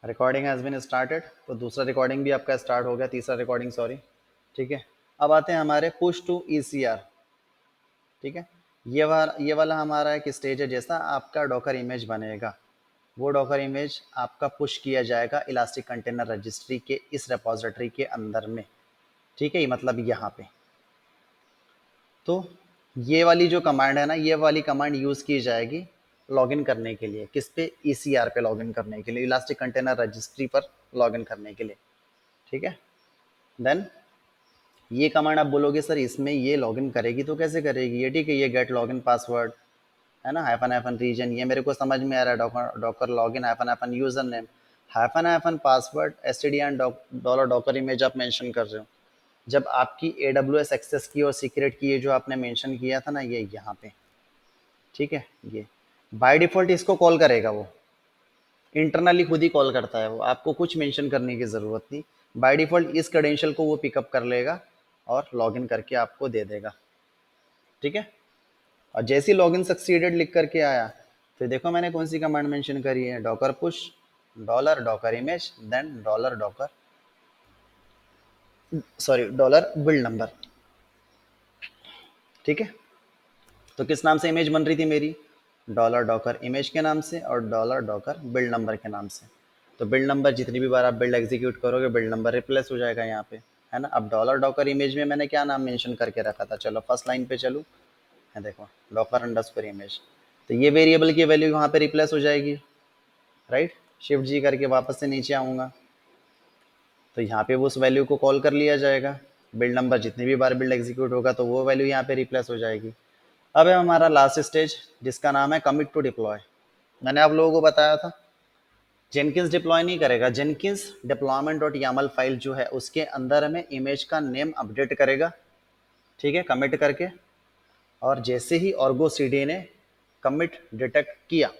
Recording has been started. तो दूसरा recording भी आपका स्टार्ट हो गया, तीसरा रिकॉर्डिंग सॉरी। ठीक है, अब आते हैं हमारे पुश टू ईसीआर। ठीक है, ये वाला हमारा एक स्टेज है, जैसा आपका डॉकर इमेज बनेगा वो डॉकर इमेज आपका पुश किया जाएगा इलास्टिक कंटेनर रजिस्ट्री के इस रेपॉजिटरी के अंदर में। ठीक है, ये मतलब यहाँ पे। तो ये वाली जो कमांड है ना, ये वाली कमांड यूज़ की जाएगी लॉगिन करने के लिए। किस पे? ईसीआर पे लॉगिन करने के लिए, इलास्टिक कंटेनर रजिस्ट्री पर लॉगिन करने के लिए। ठीक है, देन ये कमांड आप बोलोगे सर इसमें ये लॉगिन करेगी तो कैसे करेगी ये? ठीक है, ये गेट लॉगिन पासवर्ड है ना, हाइफन हाइफन रीजन, ये मेरे को समझ में आ रहा है। Docker Docker login hyphen hyphen user name hyphen hyphen password STD and dollar Docker image आप मेंशन कर रहे हो। जब आपकी AWS एक्सेस की और सीक्रेट की, ये जो आपने मेंशन किया था ना, ये यहाँ पे। ठीक है, ये बाय डिफ़ॉल्ट इसको कॉल करेगा, वो इंटरनली खुद ही कॉल करता है, वो आपको कुछ मेंशन करने की ज़रूरत नहीं। बाय डिफ़ॉल्ट इस क्रेडेंशियल को वो पिकअप कर लेगा और लॉगिन करके आपको दे देगा। ठीक है, और जैसे ही लॉगिन सक्सीडेड लिख करके आया, फिर देखो मैंने कौन सी कमांड मेंशन करी है, Docker push dollar Docker image then dollar Docker sorry dollar build number. ठीक है, तो किस नाम से इमेज बन रही थी मेरी? डॉलर डॉकर इमेज के नाम से और डॉलर डॉकर बिल्ड नंबर के नाम से। तो बिल्ड नंबर जितनी भी बार आप बिल्ड एग्जीक्यूट करोगे, बिल्ड नंबर रिप्लेस हो जाएगा यहाँ पे, है ना। अब डॉलर डॉकर इमेज में मैंने क्या नाम मेंशन करके रखा था? चलो फर्स्ट लाइन पे चलूँ, है देखो, डॉकर अंडरस्कोर इमेज। तो ये वेरिएबल की वैल्यू वहाँ पे रिप्लेस हो जाएगी, राइट। शिफ्ट जी करके वापस से नीचे आऊँगा, तो यहाँ पे वो उस वैल्यू को कॉल कर लिया जाएगा। बिल्ड नंबर जितनी भी बार बिल्ड एग्जीक्यूट होगा तो वो वैल्यू यहाँ पे रिप्लेस हो जाएगी। अब है हमारा लास्ट स्टेज, जिसका नाम है कमिट टू डिप्लॉय। मैंने आप लोगों को बताया था जेनकिंस डिप्लॉय नहीं करेगा, Jenkins deployment dot YAML file जो है उसके अंदर में इमेज का नेम अपडेट करेगा। ठीक है, कमिट करके, और जैसे ही ऑर्गो सीडी ने कमिट डिटेक्ट किया,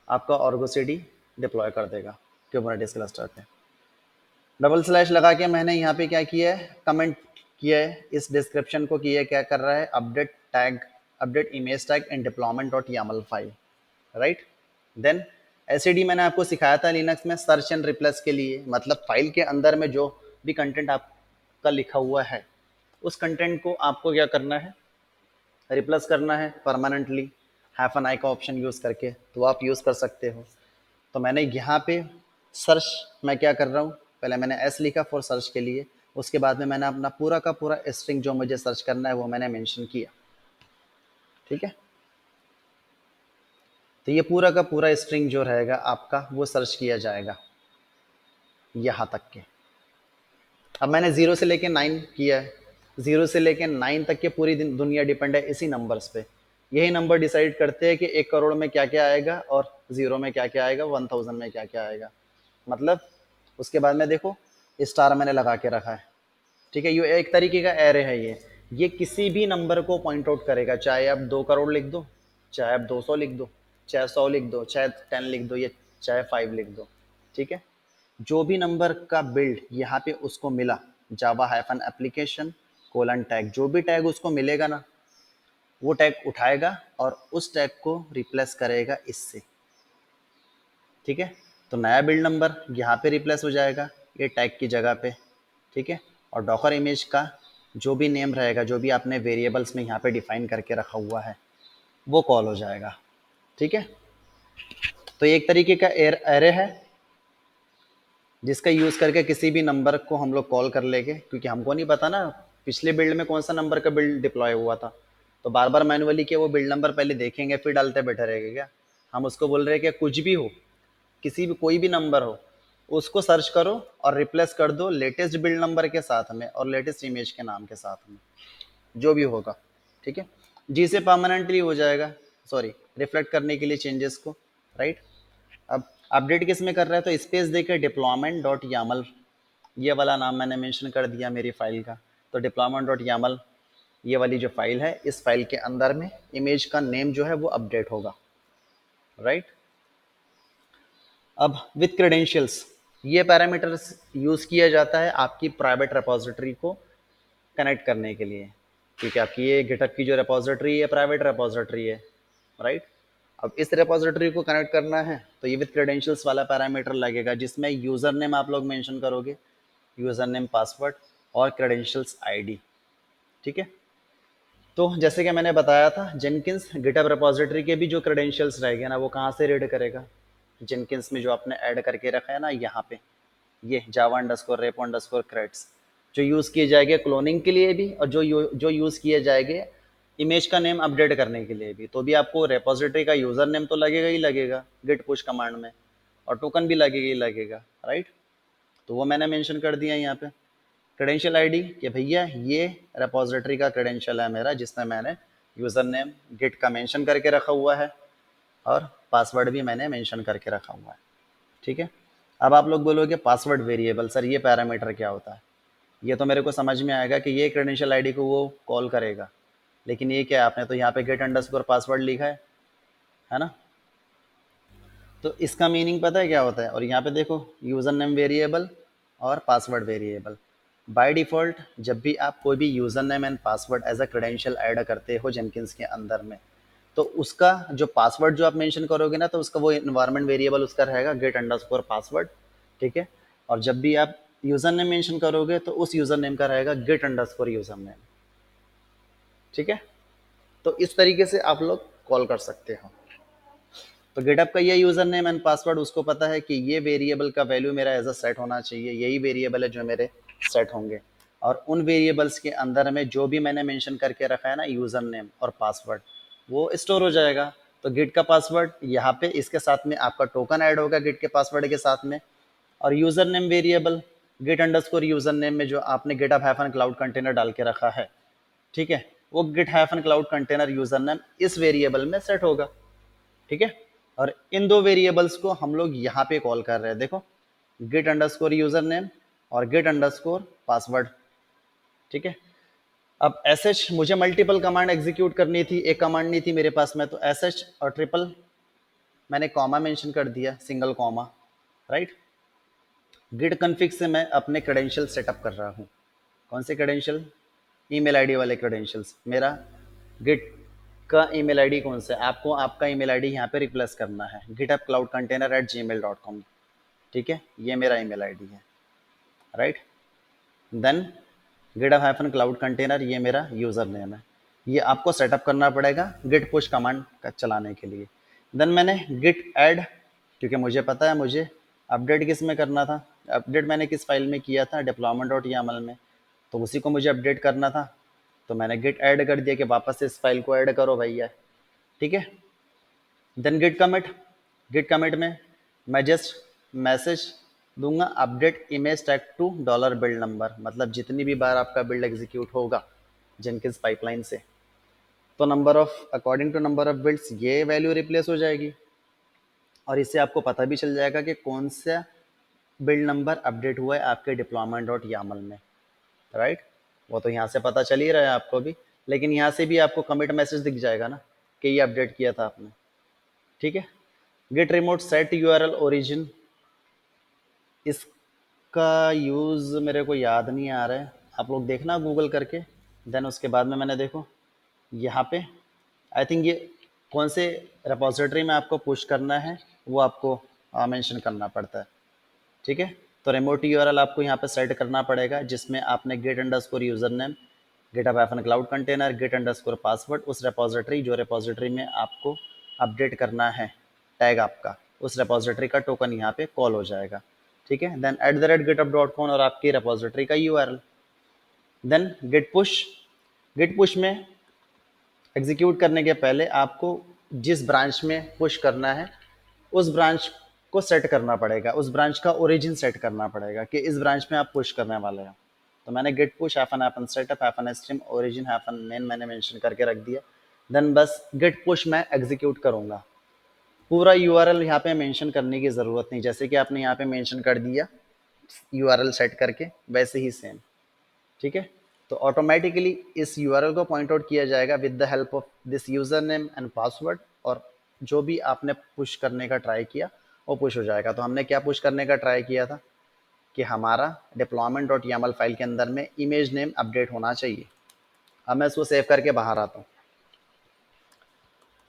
आपका ऑर्गो सीडी डिप्लॉय कर देगा क्यूबरनेटिस क्लस्टर पे। डबल स्लैश लगा के मैंने यहाँ पे क्या किया है, कमेंट किया है इस डिस्क्रिप्शन को, किया क्या कर रहा है, update tag, update image tag in deployment dot YAML file, right. Then SED मैंने आपको सिखाया था लिनक्स में सर्च एंड रिप्लेस के लिए, मतलब फाइल के अंदर में जो भी कंटेंट आपका लिखा हुआ है उस कंटेंट को आपको क्या करना है, रिप्लेस करना है परमानेंटली, हैफन आई का ऑप्शन यूज़ करके, तो आप यूज़ कर सकते हो। तो मैंने यहाँ पे सर्च, मैं क्या कर रहा हूँ, पहले मैंने एस लिखा फॉर सर्च के लिए, उसके बाद में मैंने अपना पूरा का पूरा स्ट्रिंग जो मुझे सर्च करना है वो मैंने मेंशन किया। ठीक है, तो ये पूरा का पूरा स्ट्रिंग जो रहेगा आपका वो सर्च किया जाएगा यहाँ तक के। अब मैंने 0 से लेके 9 किया है, 0 से लेके 9 तक की पूरी दुनिया डिपेंड है इसी नंबर्स पे। यही नंबर डिसाइड करते हैं कि 1 करोड़ में क्या क्या आएगा और 0 में क्या क्या आएगा, 1000 में क्या क्या आएगा। मतलब उसके बाद में देखो स्टार मैंने लगा के रखा है। ठीक है, ये एक तरीके का एरे है ये किसी भी नंबर को पॉइंट आउट करेगा, चाहे आप 2 करोड़ लिख दो, चाहे आप 200 लिख दो, चाहे 100 लिख दो, चाहे 10 लिख दो, या चाहे 5 लिख दो। ठीक है, जो भी नंबर का बिल्ड यहाँ पे उसको मिला, जावा हाइफन एप्लीकेशन कोलन टैग, जो भी टैग उसको मिलेगा ना, वो टैग उठाएगा और उस टैग को रिप्लेस करेगा इससे। ठीक है, तो नया बिल्ड नंबर यहाँ पे रिप्लेस हो जाएगा ये टैग की जगह पे। ठीक है, और डॉकर इमेज का जो भी नेम रहेगा, जो भी आपने वेरिएबल्स में यहाँ पे डिफाइन करके रखा हुआ है, वो कॉल हो जाएगा। ठीक है, तो ये एक तरीके का एरे है जिसका यूज़ करके किसी भी नंबर को हम लोग कॉल कर लेंगे, क्योंकि हमको नहीं पता ना पिछले बिल्ड में कौन सा नंबर का बिल्ड डिप्लॉय हुआ था। तो बार बार मैनुअली के वो बिल्ड नंबर पहले देखेंगे फिर डालते बैठे रहेंगे क्या? हम उसको बोल रहे हैं कि कुछ भी हो, किसी भी कोई भी नंबर हो, उसको सर्च करो और रिप्लेस कर दो लेटेस्ट बिल्ड नंबर के साथ में और लेटेस्ट इमेज के नाम के साथ में, जो भी होगा। ठीक है, जी से परमानेंटली हो जाएगा, सॉरी रिफ्लेक्ट करने के लिए चेंजेस को, राइट। अब अपडेट किस में कर रहा है, तो स्पेस देकर डिप्लॉयमेंट डॉट यामल, ये वाला नाम मैंने मेंशन कर दिया मेरी फाइल का। तो डिप्लॉयमेंट डॉट यामल ये वाली जो फाइल है, इस फाइल के अंदर में इमेज का नेम जो है वो अपडेट होगा, राइट। अब विथ क्रेडेंशियल्स, ये पैरामीटर्स यूज़ किया जाता है आपकी प्राइवेट रेपॉजिटरी को कनेक्ट करने के लिए, क्योंकि आपकी ये गिटहब की जो रेपॉजिटरी है प्राइवेट रेपॉजिटरी है, राइट। अब इस रेपोजिटरी को कनेक्ट करना है तो ये विद क्रेडेंशियल्स वाला पैरामीटर लगेगा, जिसमें यूज़र नेम आप लोग मेंशन करोगे, यूज़र नेम पासवर्ड और क्रेडेंशियल्स आईडी। ठीक है, तो जैसे कि मैंने बताया था, जेनकिंस गिटहब रेपोजिटरी के भी जो क्रेडेंशियल्स रहेंगे ना, वो कहाँ से रीड करेगा, जेनकिंस में जो आपने ऐड करके रखा है ना यहाँ पे, ये जावा अंडरस्कोर रेपो अंडरस्कोर क्रेड्स, जो यूज़ किए जाएंगे क्लोनिंग के लिए भी, और जो यूज़ किए जाएंगे इमेज का नेम अपडेट करने के लिए भी, तो भी आपको रेपोजिटरी का यूज़र नेम तो लगेगा ही लगेगा गिट पुश कमांड में, और टोकन भी लगेगा ही लगेगा, राइट। तो वो मैंने मेंशन कर दिया यहाँ पे। क्रेडेंशियल आईडी कि भैया ये रेपोजिटरी का क्रेडेंशियल है मेरा, जिसमें मैंने यूज़र नेम गिट का मेंशन करके रखा हुआ है और पासवर्ड भी मैंने मेंशन करके रखा हुआ है। ठीक है, अब आप लोग बोलोगे पासवर्ड वेरिएबल, सर ये पैरामीटर क्या होता है। ये तो मेरे को समझ में आएगा कि ये क्रेडेंशियल आईडी को वो कॉल करेगा, लेकिन ये क्या है, आपने तो यहाँ पे गेट अंडरस्कोर पासवर्ड लिखा है ना। तो इसका मीनिंग पता है क्या होता है, और यहाँ पे देखो यूज़र नेम वेरिएबल और पासवर्ड वेरिएबल। बाय डिफ़ॉल्ट जब भी आप कोई भी user name and password as a credential add करते हो जेनकिंस के अंदर में, तो उसका जो पासवर्ड जो आप मेंशन करोगे ना, तो उसका वो इन्वायरमेंट वेरिएबल उसका रहेगा गेट अंडरस्कोर पासवर्ड। ठीक है, और जब भी आप यूज़र नेम मेंशन करोगे तो उस यूज़र नेम का रहेगा गेट अंडरस्कोर यूज़र नेम। ठीक है, तो इस तरीके से आप लोग कॉल कर सकते हो। तो गिटहब का ये यूज़र नेम एंड पासवर्ड उसको पता है कि ये वेरिएबल का वैल्यू मेरा एज अ सेट होना चाहिए, यही वेरिएबल है जो मेरे सेट होंगे, और उन वेरिएबल्स के अंदर में जो भी मैंने मेंशन करके रखा है ना यूज़र नेम और पासवर्ड, वो स्टोर हो जाएगा। तो गिट का पासवर्ड यहाँ पे इसके साथ में आपका टोकन ऐड होगा गिट के पासवर्ड के साथ में, और user name variable git underscore user name में जो आपने गिटहब हाइफन क्लाउड कंटेनर डाल के रखा है, ठीक है, वो git hyphen cloud container user name इस वेरिएबल में सेट होगा। ठीक है, और इन दो वेरिएबल्स को हम लोग यहाँ पे कॉल कर रहे हैं, देखो गेट अंडरस्कोर यूजर नेम और गेट अंडरस्कोर पासवर्ड। ठीक है, अब एस एच मुझे मल्टीपल कमांड एग्जीक्यूट करनी थी, एक कमांड नहीं थी मेरे पास में, तो एस एच और ट्रिपल मैंने कॉमा मेंशन कर दिया, single comma, right. Git config से मैं अपने क्रेडेंशियल सेटअप कर रहा हूँ। कौन से क्रेडेंशियल, ईमेल आईडी वाले क्रेडेंशियल्स। मेरा गिट का ईमेल आईडी कौन सा है, आपको आपका ईमेल आईडी यहाँ पे रिप्लेस करना है, github-cloud-container@gmail.com। ठीक है, ये मेरा ईमेल आईडी है, right. Then GitHub hyphen cloud container ये मेरा यूज़र नेम है। ये आपको सेटअप करना पड़ेगा गिट पुश कमांड का चलाने के लिए। देन मैंने गिट ऐड, क्योंकि मुझे पता है मुझे अपडेट किस में करना था, अपडेट मैंने किस फाइल में किया था, deployment.yaml में, तो उसी को मुझे अपडेट करना था, तो मैंने गिट ऐड कर दिया कि वापस से इस फाइल को ऐड करो भैया। ठीक है, देन गिट कमिट में मैं जस्ट मैसेज दूंगा update image tag to dollar build number, मतलब जितनी भी बार आपका बिल्ड एग्जीक्यूट होगा जेनकिंस पाइपलाइन से, तो number of according to number of builds ये वैल्यू रिप्लेस हो जाएगी, और इससे आपको पता भी चल जाएगा कि कौन सा बिल्ड नंबर अपडेट हुआ है आपके deployment.yaml में, राइट। वो तो यहाँ से पता चल ही रहा है आपको भी, लेकिन यहाँ से भी आपको कमिट मैसेज दिख जाएगा ना कि ये अपडेट किया था आपने। ठीक है, git remote set URL origin, इसका यूज़ मेरे को याद नहीं आ रहा है, आप लोग देखना गूगल करके। देन उसके बाद में मैंने देखो यहाँ पे आई थिंक ये कौन से रेपोजिटरी में आपको पुश करना है वो आपको मेंशन करना पड़ता है। ठीक है, तो रिमोट यूआरएल आपको यहाँ पे सेट करना पड़ेगा, जिसमें आपने git underscore user name GitHub hyphen cloud container git underscore password, उस रेपोजिटरी जो रेपोजिटरी में आपको अपडेट करना है टैग आपका, उस रेपोजिटरी का टोकन यहाँ पे कॉल हो जाएगा। ठीक है, देन @github.com और आपकी रेपोजिटरी का यूआरएल। देन गिट पुश में एग्जीक्यूट करने के पहले आपको जिस ब्रांच में पुश करना है उस ब्रांच को सेट करना पड़ेगा, उस ब्रांच का ओरिजिन सेट करना पड़ेगा कि इस ब्रांच में आप पुश करने वाले हैं। तो मैंने git push hyphen setup hyphen stream origin hyphen main मैंने मेंशन करके रख दिया। देन बस गेट पुश मैं एग्जीक्यूट करूँगा, पूरा यूआरएल यहाँ पे मेंशन करने की ज़रूरत नहीं, जैसे कि आपने यहाँ पे मेंशन कर दिया यूआरएल सेट करके, वैसे ही सेम। ठीक है, तो ऑटोमेटिकली इस यूआरएल को पॉइंट आउट किया जाएगा with the help of this user name and password, और जो भी आपने पुश करने का ट्राई किया वो पुश हो जाएगा। तो हमने क्या पुश करने का ट्राई किया था कि हमारा deployment.yaml फाइल के अंदर में इमेज नेम अपडेट होना चाहिए। अब मैं इसको सेव करके बाहर आता हूँ,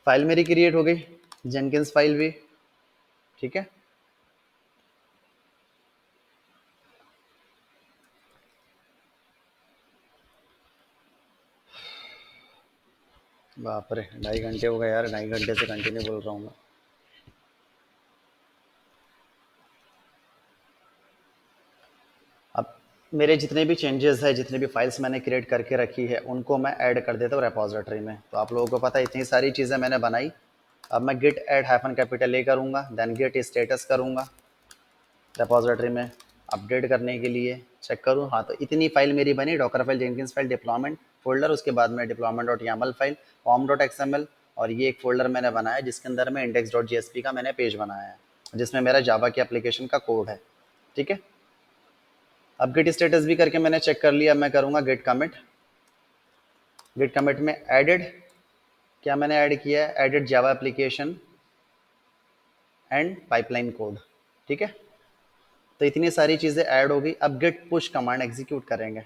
फाइल मेरी क्रिएट हो गई, जेनकिंस फाइल भी, ठीक है। बाप रे, 2.5 घंटे हो गए यार, 2.5 घंटे से कंटिन्यू बोल रहा हूँ मैं। अब मेरे जितने भी चेंजेस है, जितने भी फाइल्स मैंने क्रिएट करके रखी है, उनको मैं ऐड कर देता हूँ रेपॉजिटरी में। तो आप लोगों को पता है इतनी सारी चीज़ें मैंने बनाई। अब मैं git add hyphen capital A करूँगा, देन गिट स्टेटस करूँगा रेपॉजिटरी में अपडेट करने के लिए, चेक करूँ हाँ तो इतनी फाइल मेरी बनी, docker file, Jenkins file, deployment folder, उसके बाद में deployment dot YAML file, form dot XML, और ये एक फोल्डर मैंने बनाया जिसके अंदर में इंडेक्स डॉट जीएसपी का मैंने पेज बनाया है, जिसमें मेरा जावा की एप्लीकेशन का कोड है, ठीक है। अब गिट स्टेटस भी करके मैंने चेक कर लिया। मैं करूँगा गिट कमिट। गिट कमिट में एडेड, क्या मैंने ऐड किया है, added Java application and pipeline code, ठीक है। तो इतनी सारी चीज़ें ऐड हो गई। अब गिट पुश कमांड एग्जीक्यूट करेंगे।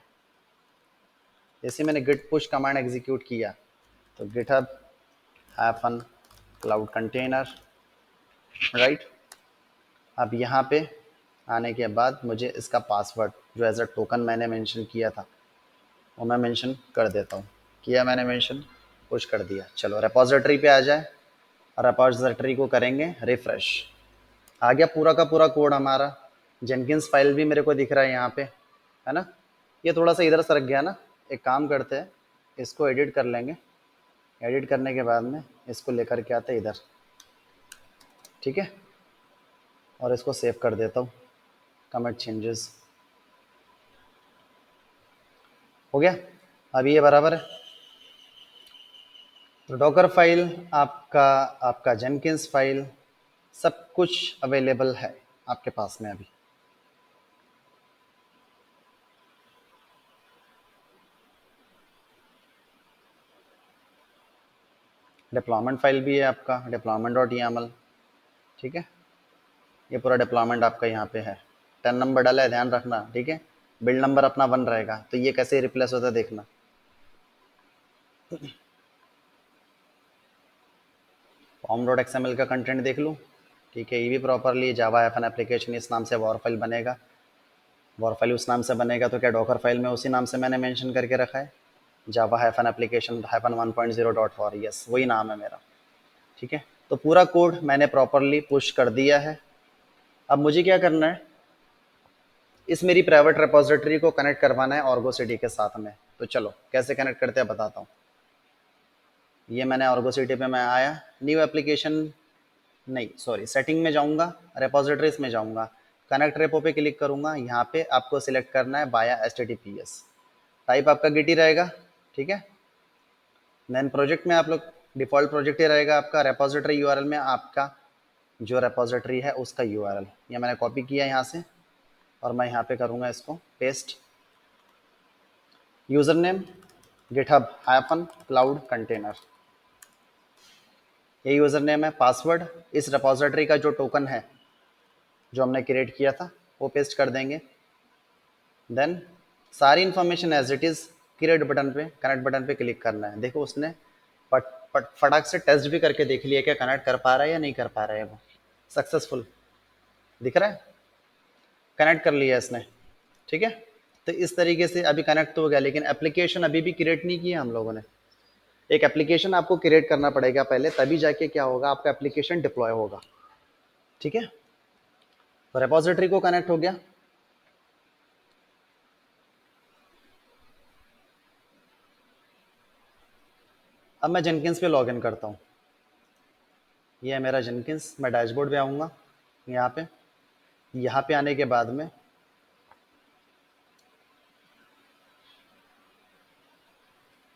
जैसे मैंने गिट पुश कमांड एग्जीक्यूट किया तो GitHub hyphen cloud container, right. अब यहाँ पे आने के बाद मुझे इसका पासवर्ड जो एज अ टोकन मैंने मेंशन किया था वो मैं मेंशन कर देता हूँ। किया मैंने मेंशन, पुश कर दिया। चलो रेपॉजिटरी पे आ जाए, रेपॉजिटरी को करेंगे रिफ्रेश। आ गया पूरा का पूरा कोड हमारा। जेनकिंस फाइल भी मेरे को दिख रहा है यहाँ पे, है ना। ये थोड़ा सा इधर सरक गया ना, एक काम करते हैं, इसको एडिट कर लेंगे। एडिट करने के बाद में इसको लेकर के आते हैं इधर, ठीक है। और इसको सेव कर देता हूँ, कमिट चेंजेस हो गया। अभी ये बराबर है। तो डॉकर फाइल आपका, आपका जेनकिंस फाइल, सब कुछ अवेलेबल है आपके पास में अभी। डिप्लॉयमेंट फाइल भी है आपका, डिप्लॉयमेंट डॉट यामल, ठीक है। ये पूरा डिप्लॉयमेंट आपका यहाँ पे है। 10 नंबर डाला है, ध्यान रखना, ठीक है। बिल्ड नंबर अपना 1 रहेगा, तो ये कैसे रिप्लेस होता है देखना। फॉर्म डॉट एक्सएमएल का कंटेंट देख लूँ, ठीक है। ये भी प्रॉपरली जावा एफन एप्लीकेशन इस नाम से वॉर फाइल बनेगा। वॉर फाइल उस नाम से बनेगा तो क्या डॉकर फाइल में उसी नाम से मैंने मेंशन करके रखा है, Java hyphen application hyphen 1.0 dot four, yes वही नाम है मेरा, ठीक है। तो पूरा कोड मैंने प्रॉपरली पुश कर दिया है। अब मुझे क्या करना है, इस मेरी प्राइवेट रिपोजिटरी को कनेक्ट करवाना है ऑर्गो सिटी के साथ में। तो चलो कैसे कनेक्ट करते हैं बताता हूँ। ये मैंने ऑर्गो सिटी पे मैं आया, न्यू एप्लीकेशन, नहीं सॉरी, सेटिंग में जाऊँगा, रिपोजिटरीज में जाऊँगा, कनेक्ट रेपो पे क्लिक करूँगा। यहाँ पे आपको सिलेक्ट करना है बाया HTTPS, टाइप आपका गिट ही रहेगा, ठीक है। देन प्रोजेक्ट में आप लोग डिफ़ॉल्ट प्रोजेक्ट ही रहेगा आपका। रेपोजिटरी यूआरएल में आपका जो रेपोजिटरी है उसका यूआरएल ये मैंने कॉपी किया यहाँ से, और मैं यहाँ पे करूँगा इसको paste. User name GitHub hyphen cloud container, ये यूज़र नेम है। पासवर्ड इस रेपोजिटरी का जो टोकन है जो हमने क्रिएट किया था वो पेस्ट कर देंगे। देन सारी information as it is, create button पे, कनेक्ट बटन पे क्लिक करना है। देखो उसने फटाक से टेस्ट भी करके देख लिया क्या कनेक्ट कर पा रहा है या नहीं कर पा रहा है। वो सक्सेसफुल दिख रहा है, कनेक्ट कर लिया इसने, ठीक है। तो इस तरीके से अभी कनेक्ट तो हो गया, लेकिन एप्लीकेशन अभी भी क्रिएट नहीं किया हम लोगों ने। एक एप्लीकेशन आपको क्रिएट करना पड़ेगा पहले, तभी जाके क्या होगा, आपका एप्लीकेशन डिप्लॉय होगा, ठीक है। तो रेपोजिटरी को कनेक्ट हो गया। अब मैं जेनकिंस पे लॉगिन करता हूँ। ये है मेरा जेनकिंस। मैं डैशबोर्ड पे आऊँगा, यहाँ पे आने के बाद में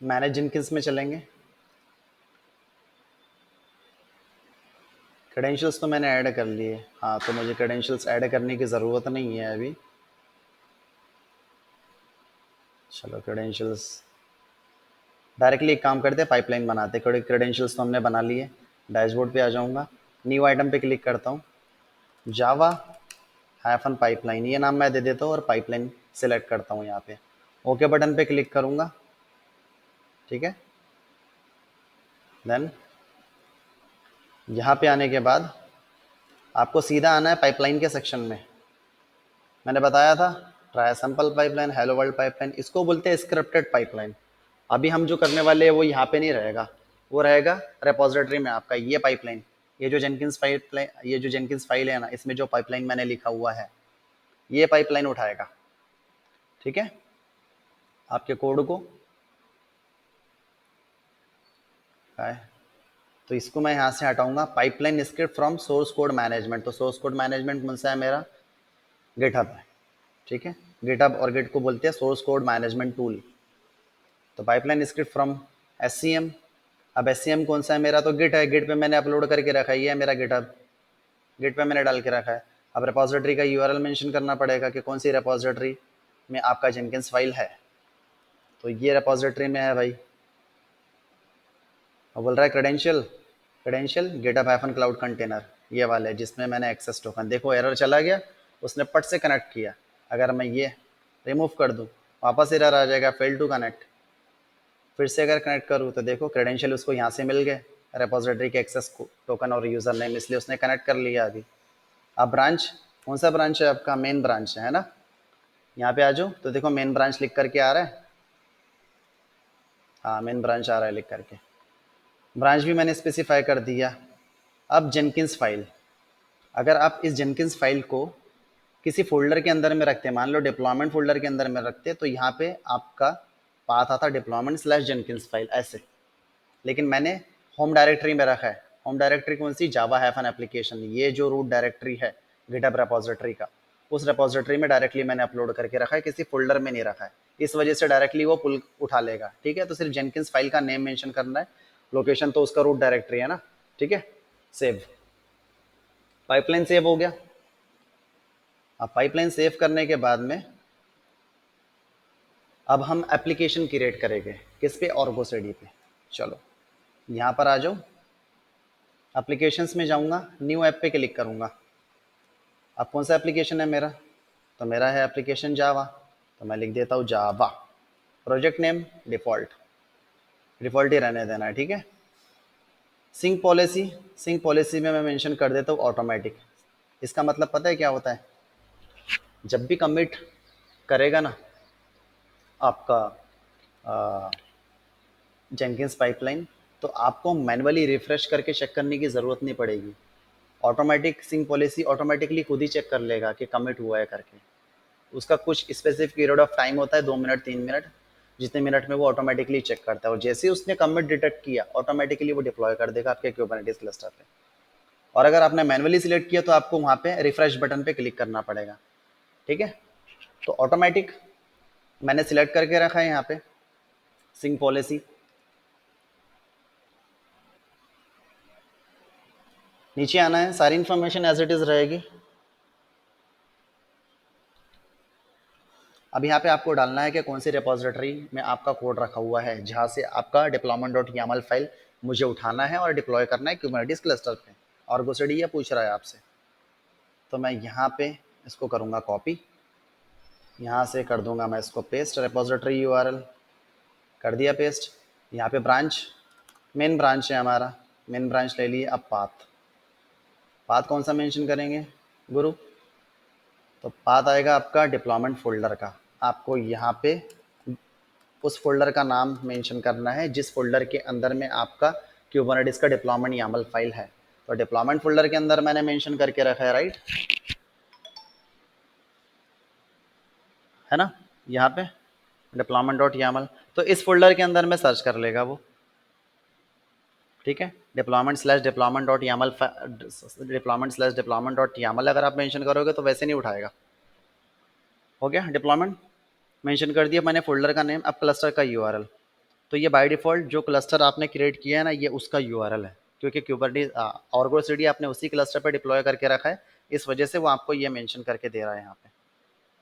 मैनेज जेनकिंस में चलेंगे। क्रेडेंशियल्स तो मैंने ऐड कर लिए, हाँ तो मुझे क्रेडेंशियल्स ऐड करने की ज़रूरत नहीं है अभी। चलो क्रेडेंशियल्स डायरेक्टली एक काम करते हैं, पाइपलाइन बनाते हैं। क्रेडेंशियल्स तो हमने बना लिए। डैशबोर्ड पे आ जाऊँगा, न्यू आइटम पे क्लिक करता हूँ, जावा हाइफन पाइपलाइन ये नाम मैं दे देता हूँ, और पाइपलाइन सेलेक्ट करता हूँ यहाँ पे। ओके बटन पे क्लिक करूँगा, ठीक है। देन यहाँ पे आने के बाद आपको सीधा आना है पाइपलाइन के सेक्शन में। मैंने बताया था try sample pipeline, hello world pipeline, इसको बोलते हैं स्क्रिप्टेड पाइपलाइन। अभी हम जो करने वाले हैं वो यहाँ पे नहीं रहेगा, वो रहेगा रेपोजिटरी में आपका ये पाइपलाइन। ये जो जेनकिंस पाइपलाइन, ये जो जेनकिंस फाइल है ना, इसमें जो पाइपलाइन मैंने लिखा हुआ है ये पाइपलाइन उठाएगा। ठीक है, आपके कोड को है, तो इसको मैं यहाँ से हटाऊंगा। Pipeline script from source code management, तो सोर्स कोड मैनेजमेंट कौन सा है मेरा, गिटहब है। ठीक है, गिटहब और गिट को बोलते हैं सोर्स कोड मैनेजमेंट टूल। तो पाइपलाइन स्क्रिप्ट फ्रॉम एस। अब एस कौन सा है मेरा, तो गिट है, गिट पे मैंने अपलोड करके रखा है, ये है मेरा गिटहब, गिट पे मैंने डाल के रखा है। अब रेपोजिटरी का यूआरएल मेंशन करना पड़ेगा कि कौन सी रेपोजिटरी में आपका जेनकिंस फाइल है, तो ये रेपोजिटरी में है भाई। और बोल रहा है credential, credential GitHub hyphen cloud container, ये वाला है जिसमें मैंने एक्सेस टोकन, देखो एरर चला गया, उसने पट से कनेक्ट किया। अगर मैं ये रिमूव कर दूँ वापस एरर आ जाएगा, फेल टू कनेक्ट। फिर से अगर कनेक्ट करूँ तो देखो क्रेडेंशियल उसको यहाँ से मिल गए, रेपोजिटरी के एक्सेस टोकन और यूज़र नेम, इसलिए उसने कनेक्ट कर लिया अभी। अब ब्रांच, कौन सा ब्रांच है आपका, मेन ब्रांच है ना। यहाँ पे आ जाओ तो देखो मेन ब्रांच लिख करके आ रहा है, हाँ मेन ब्रांच आ रहा है लिख करके, ब्रांच भी मैंने स्पेसिफाई कर दिया। अब जेनकिंस फाइल, अगर आप इस जेनकिंस फाइल को किसी फोल्डर के अंदर में रखते हैं, मान लो डिप्लॉयमेंट फोल्डर के अंदर में रखते हैं, तो यहाँ पे आपका पाथ आता डिप्लॉयमेंट स्लैश जेनकिंस फाइल ऐसे, लेकिन मैंने होम डायरेक्टरी में रखा है। होम डायरेक्टरी कौन सी, जावा हैफन एप्लीकेशन, ये जो रूट डायरेक्टरी है गिटहब रेपोजिटरी का, उस रेपोजिटरी में डायरेक्टली मैंने अपलोड करके रखा है, किसी फोल्डर में नहीं रखा है, इस वजह से डायरेक्टली वो पुल उठा लेगा। ठीक है, तो सिर्फ जेनकिंस फाइल का नेम मेंशन करना है, लोकेशन तो उसका रूट डायरेक्टरी है ना। ठीक है, सेव, पाइपलाइन सेव हो गया। अब पाइपलाइन सेव करने के बाद में अब हम एप्लीकेशन क्रिएट करेंगे, किस पे, ऑर्गोसीडी पे। चलो यहाँ पर आ जाओ, एप्लीकेशंस में जाऊँगा, न्यू ऐप पे क्लिक करूँगा। अब कौन सा एप्लीकेशन है मेरा, तो मेरा है एप्लीकेशन जावा, तो मैं लिख देता हूँ जावा। प्रोजेक्ट नेम डिफ़ॉल्ट, डिफ़ॉल्ट ही रहने देना है। ठीक है, सिंक पॉलिसी, सिंक पॉलिसी में मैं मेंशन कर देता हूँ ऑटोमेटिक। इसका मतलब पता है क्या होता है, जब भी कमिट करेगा ना आपका जेनकिंस पाइपलाइन, तो आपको मैन्युअली रिफ्रेश करके चेक करने की ज़रूरत नहीं पड़ेगी। ऑटोमेटिक सिंक पॉलिसी ऑटोमेटिकली खुद ही चेक कर लेगा कि कमिट हुआ है करके। उसका कुछ स्पेसिफिक पीरियड ऑफ टाइम होता है, 2 मिनट 3 मिनट, जितने मिनट में वो ऑटोमेटिकली चेक करता है, और जैसे ही उसने कमिट डिटेक्ट किया ऑटोमेटिकली वो डिप्लॉय कर देगा आपके क्यूबरनेटिस क्लस्टर पे। और अगर आपने मैनुअली सिलेक्ट किया तो आपको वहाँ पे रिफ्रेश बटन पे क्लिक करना पड़ेगा। ठीक है, तो ऑटोमेटिक मैंने सिलेक्ट करके रखा है यहाँ पे सिंक पॉलिसी। नीचे आना है, सारी इन्फॉर्मेशन एज इट इज़ रहेगी। अब यहाँ पे आपको डालना है कि कौन सी रिपोजिटरी में आपका कोड रखा हुआ है, जहाँ से आपका डिप्लॉयमेंट डॉट YAML फाइल मुझे उठाना है और डिप्लॉय करना है क्यूबरनेटिस क्लस्टर पे। और गोसेडी ये पूछ रहा है आपसे, तो मैं यहाँ पे इसको करूँगा कॉपी, यहाँ से कर दूंगा मैं इसको पेस्ट, रिपोजिटरी यूआरएल कर दिया पेस्ट। यहाँ पे ब्रांच, मेन ब्रांच है हमारा, मेन ब्रांच ले लिए। अब पाथ, पाथ कौन सा मेंशन करेंगे गुरु, तो पाथ आएगा आपका डिप्लॉयमेंट फोल्डर का। आपको यहाँ पे उस फोल्डर का नाम मेंशन करना है जिस फोल्डर के अंदर में आपका क्यूबरनेटिस का डिप्लॉयमेंट YAML फाइल है। तो डिप्लॉयमेंट फोल्डर के अंदर मैंने मेंशन करके रखा है, राइट है ना, यहाँ पे डिप्लॉयमेंट डॉट YAML, तो इस फोल्डर के अंदर में सर्च कर लेगा वो। ठीक है, deployment slash deployment dot YAML, deployment slash deployment dot YAML अगर आप मेंशन करोगे तो वैसे नहीं उठाएगा। हो गया, डिप्लॉयमेंट मेंशन कर दिया मैंने, फोल्डर का नेम। अब क्लस्टर का यूआरएल, तो ये बाय डिफ़ॉल्ट जो क्लस्टर आपने क्रिएट किया है ना, ये उसका यूआरएल है, क्योंकि क्यूबरनेटिस ऑर्गो सीडी आपने उसी क्लस्टर पे डिप्लॉय करके रखा है, इस वजह से वो आपको ये मेंशन करके दे रहा है यहाँ पे।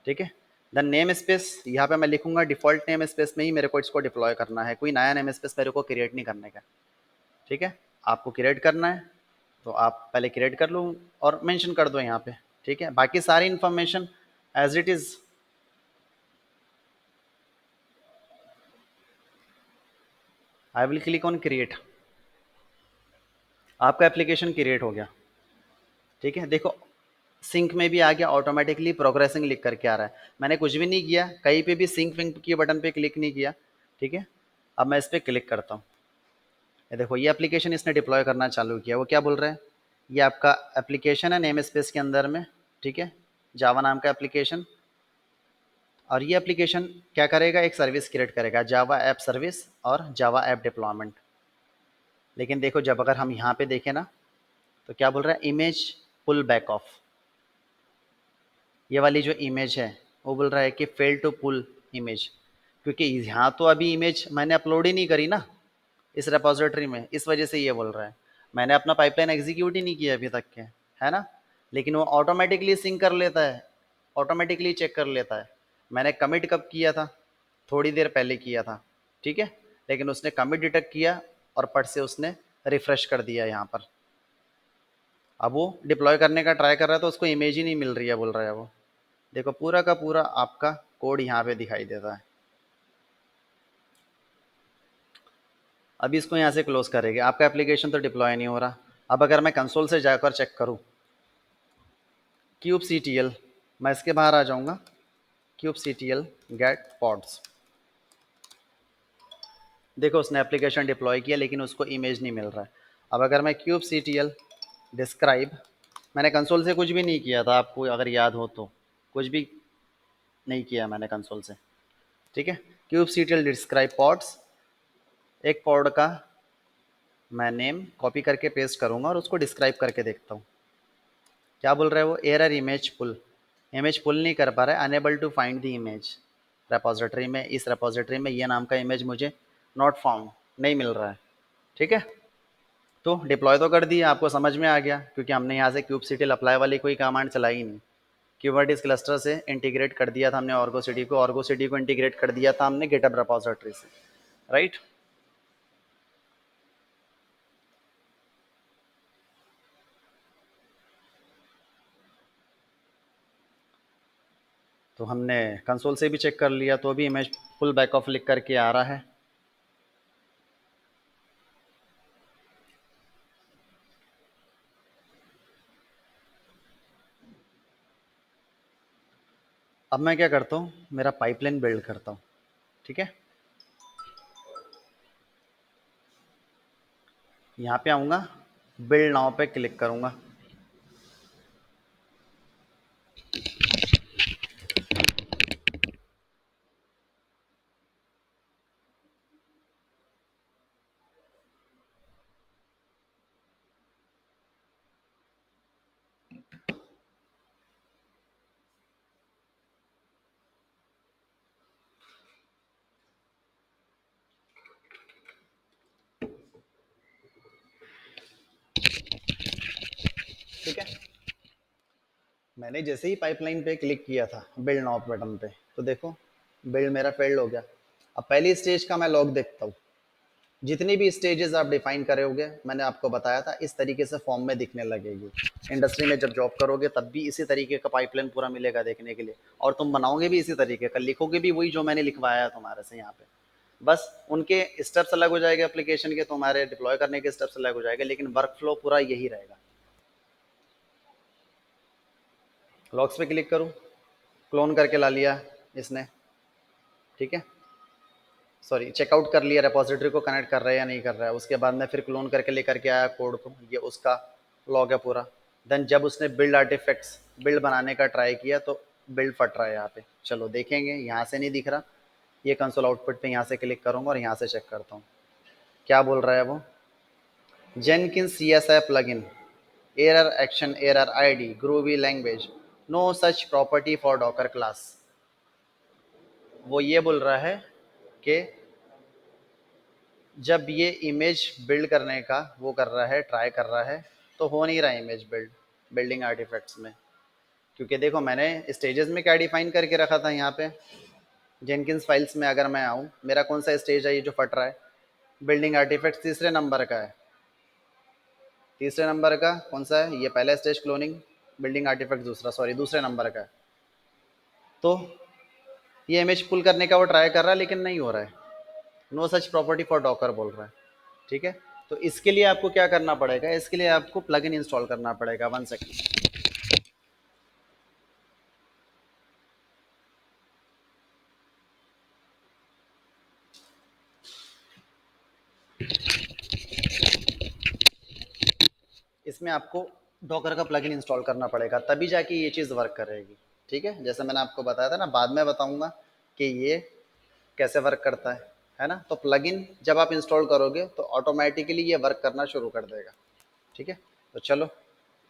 ठीक है, देन नेम स्पेस, यहाँ पे मैं लिखूंगा डिफ़ॉल्ट नेम स्पेस में ही मेरे को इसको डिप्लॉय करना है, कोई नया नेम स्पेस मेरे को क्रिएट नहीं करने का। ठीक है, आपको क्रिएट करना है तो आप पहले क्रिएट कर लो और मेंशन कर दो यहाँ पे। ठीक है, बाकी सारी information as it is. I will click on create. आपका एप्लीकेशन क्रिएट हो गया। ठीक है, देखो सिंक में भी आ गया, ऑटोमेटिकली प्रोग्रेसिंग लिख करके आ रहा है। मैंने कुछ भी नहीं किया, कहीं पे भी सिंक विंक के बटन पे क्लिक नहीं किया। ठीक है, अब मैं इस पर क्लिक करता हूँ। ये देखो ये एप्लीकेशन इसने डिप्लॉय करना चालू किया। वो क्या बोल रहा है, ये आपका एप्लीकेशन है नेम स्पेस के अंदर में। ठीक है, जावा नाम का एप्लीकेशन। और ये एप्लीकेशन क्या करेगा, एक सर्विस क्रिएट करेगा, जावा ऐप सर्विस और जावा ऐप डिप्लॉयमेंट। लेकिन देखो जब अगर हम यहाँ पे देखें ना, तो क्या बोल रहा है, इमेज पुल बैक ऑफ। ये वाली जो इमेज है वो बोल रहा है कि फेल टू पुल इमेज, क्योंकि यहाँ तो अभी इमेज मैंने अपलोड ही नहीं करी ना इस रेपोजिटरी में, इस वजह से ये बोल रहा है। मैंने अपना पाइपलाइन एग्जीक्यूट ही नहीं किया अभी तक के, है ना। लेकिन वो ऑटोमेटिकली सिंक कर लेता है, ऑटोमेटिकली चेक कर लेता है। मैंने कमिट कब किया था, थोड़ी देर पहले किया था। ठीक है, लेकिन उसने कमिट डिटेक्ट किया और पट से उसने रिफ्रेश कर दिया यहाँ पर। अब वो डिप्लॉय करने का ट्राई कर रहा है तो उसको इमेज ही नहीं मिल रही है, बोल रहा है वो। देखो पूरा का पूरा आपका कोड यहाँ पे दिखाई देता है। अभी इसको यहाँ से क्लोज करेंगे, आपका एप्लीकेशन तो डिप्लॉय नहीं हो रहा। अब अगर मैं कंसोल से जाकर चेक करूँ, क्यूब सी टी एल, मैं इसके बाहर आ जाऊँगा, kube C T L get pods. देखो उसने एप्लीकेशन डिप्लॉय किया लेकिन उसको इमेज नहीं मिल रहा है। अब अगर मैं kube C T L describe, मैंने कंसोल से कुछ भी नहीं किया था, आपको अगर याद हो तो, कुछ भी नहीं किया मैंने कंसोल से। ठीक है, kube C T L describe pods, एक पॉड का मैं नेम कॉपी करके पेस्ट करूँगा और उसको डिस्क्राइब करके देखता हूँ। क्या बोल रहा है वो, error image pull, image pull नहीं कर पा रहा है, unable to find the image repository में, इस रेपोजिटरी में ये नाम का इमेज मुझे नॉट फाउंड, नहीं मिल रहा है। ठीक है, तो डिप्लॉय तो कर दिया, आपको समझ में आ गया, क्योंकि हमने यहाँ से क्यूबसिटी अप्लाई वाली कोई कमांड चलाई ही नहीं। क्यूबर्टिस क्लस्टर से इंटीग्रेट कर दिया था हमने ऑर्गो सिटी को, ऑर्गो सिटी को इंटीग्रेट कर दिया था हमने गिटहब रेपोजिटरी से, राइट। तो हमने कंसोल से भी चेक कर लिया, तो अभी इमेज फुल बैक ऑफ लिख करके आ रहा है। अब मैं क्या करता हूँ, मेरा पाइपलाइन बिल्ड करता हूँ। ठीक है, यहाँ पे आऊँगा, बिल्ड नाउ पे क्लिक करूँगा। ठीक है, मैंने जैसे ही पाइपलाइन पे क्लिक किया था बिल्ड नाउ बटन पे, तो देखो बिल्ड मेरा फेल्ड हो गया। अब पहली स्टेज का मैं लॉग देखता हूँ। जितनी भी स्टेजेस आप डिफाइन करे होगे, मैंने आपको बताया था इस तरीके से फॉर्म में दिखने लगेगी। इंडस्ट्री में जब जॉब करोगे तब भी इसी तरीके का पाइपलाइन पूरा मिलेगा देखने के लिए, और तुम बनाओगे भी इसी तरीके का, लिखोगे भी वही जो मैंने लिखवाया है तुम्हारे से यहाँ पे। बस उनके स्टेप्स अलग हो जाएंगे एप्लीकेशन के, तुम्हारे डिप्लॉय करने के स्टेप्स अलग हो जाएंगे, लेकिन वर्क फ्लो पूरा यही रहेगा। लॉग्स पे क्लिक करूँ, क्लोन करके ला लिया इसने। ठीक है, सॉरी चेकआउट कर लिया, रेपोजिटरी को कनेक्ट कर रहा है या नहीं कर रहा है। उसके बाद में फिर क्लोन करके लेकर के आया कोड को, ये उसका लॉग है पूरा। देन जब उसने बिल्ड आर्टिफैक्ट्स बिल्ड बनाने का ट्राई किया तो बिल्ड फट रहा है यहाँ पे। चलो देखेंगे, यहाँ से नहीं दिख रहा, ये कंसोल आउटपुट पे यहाँ से क्लिक करूँगा और यहाँ से चेक करता हूँ क्या बोल रहा है वो। Jenkins C S I plugin, error action error ID Groovy language, no such property for Docker class. वो ये बोल रहा है कि जब ये इमेज बिल्ड करने का वो कर रहा है, ट्राई कर रहा है, तो हो नहीं रहा इमेज बिल्ड बिल्डिंग आर्टिफैक्ट्स में। क्योंकि देखो मैंने स्टेजेस में क्या डिफाइन करके रखा था यहाँ पे, जेनकिंस फाइल्स में अगर मैं आऊँ, मेरा कौन सा स्टेज है ये जो फट रहा है, बिल्डिंग आर्टिफैक्ट्स तीसरे नंबर का है। तीसरे नंबर का कौन सा है, ये पहला स्टेज क्लोनिंग, बिल्डिंग आर्टिफैक्ट दूसरा, सॉरी दूसरे नंबर का है। तो ये इमेज पुल करने का वो ट्राई कर रहा है लेकिन नहीं हो रहा है, no such property for Docker बोल रहा है। ठीक है, तो इसके लिए आपको क्या करना पड़ेगा, इसके लिए आपको प्लगइन इंस्टॉल करना पड़ेगा। 1 सेकंड। इसमें आपको डॉकर का प्लगइन इंस्टॉल करना पड़ेगा, तभी जाके ये चीज़ वर्क करेगी। ठीक है, जैसे मैंने आपको बताया था ना, बाद में बताऊंगा कि ये कैसे वर्क करता है ना। तो प्लगइन जब आप इंस्टॉल करोगे तो ऑटोमेटिकली ये वर्क करना शुरू कर देगा। ठीक है, तो चलो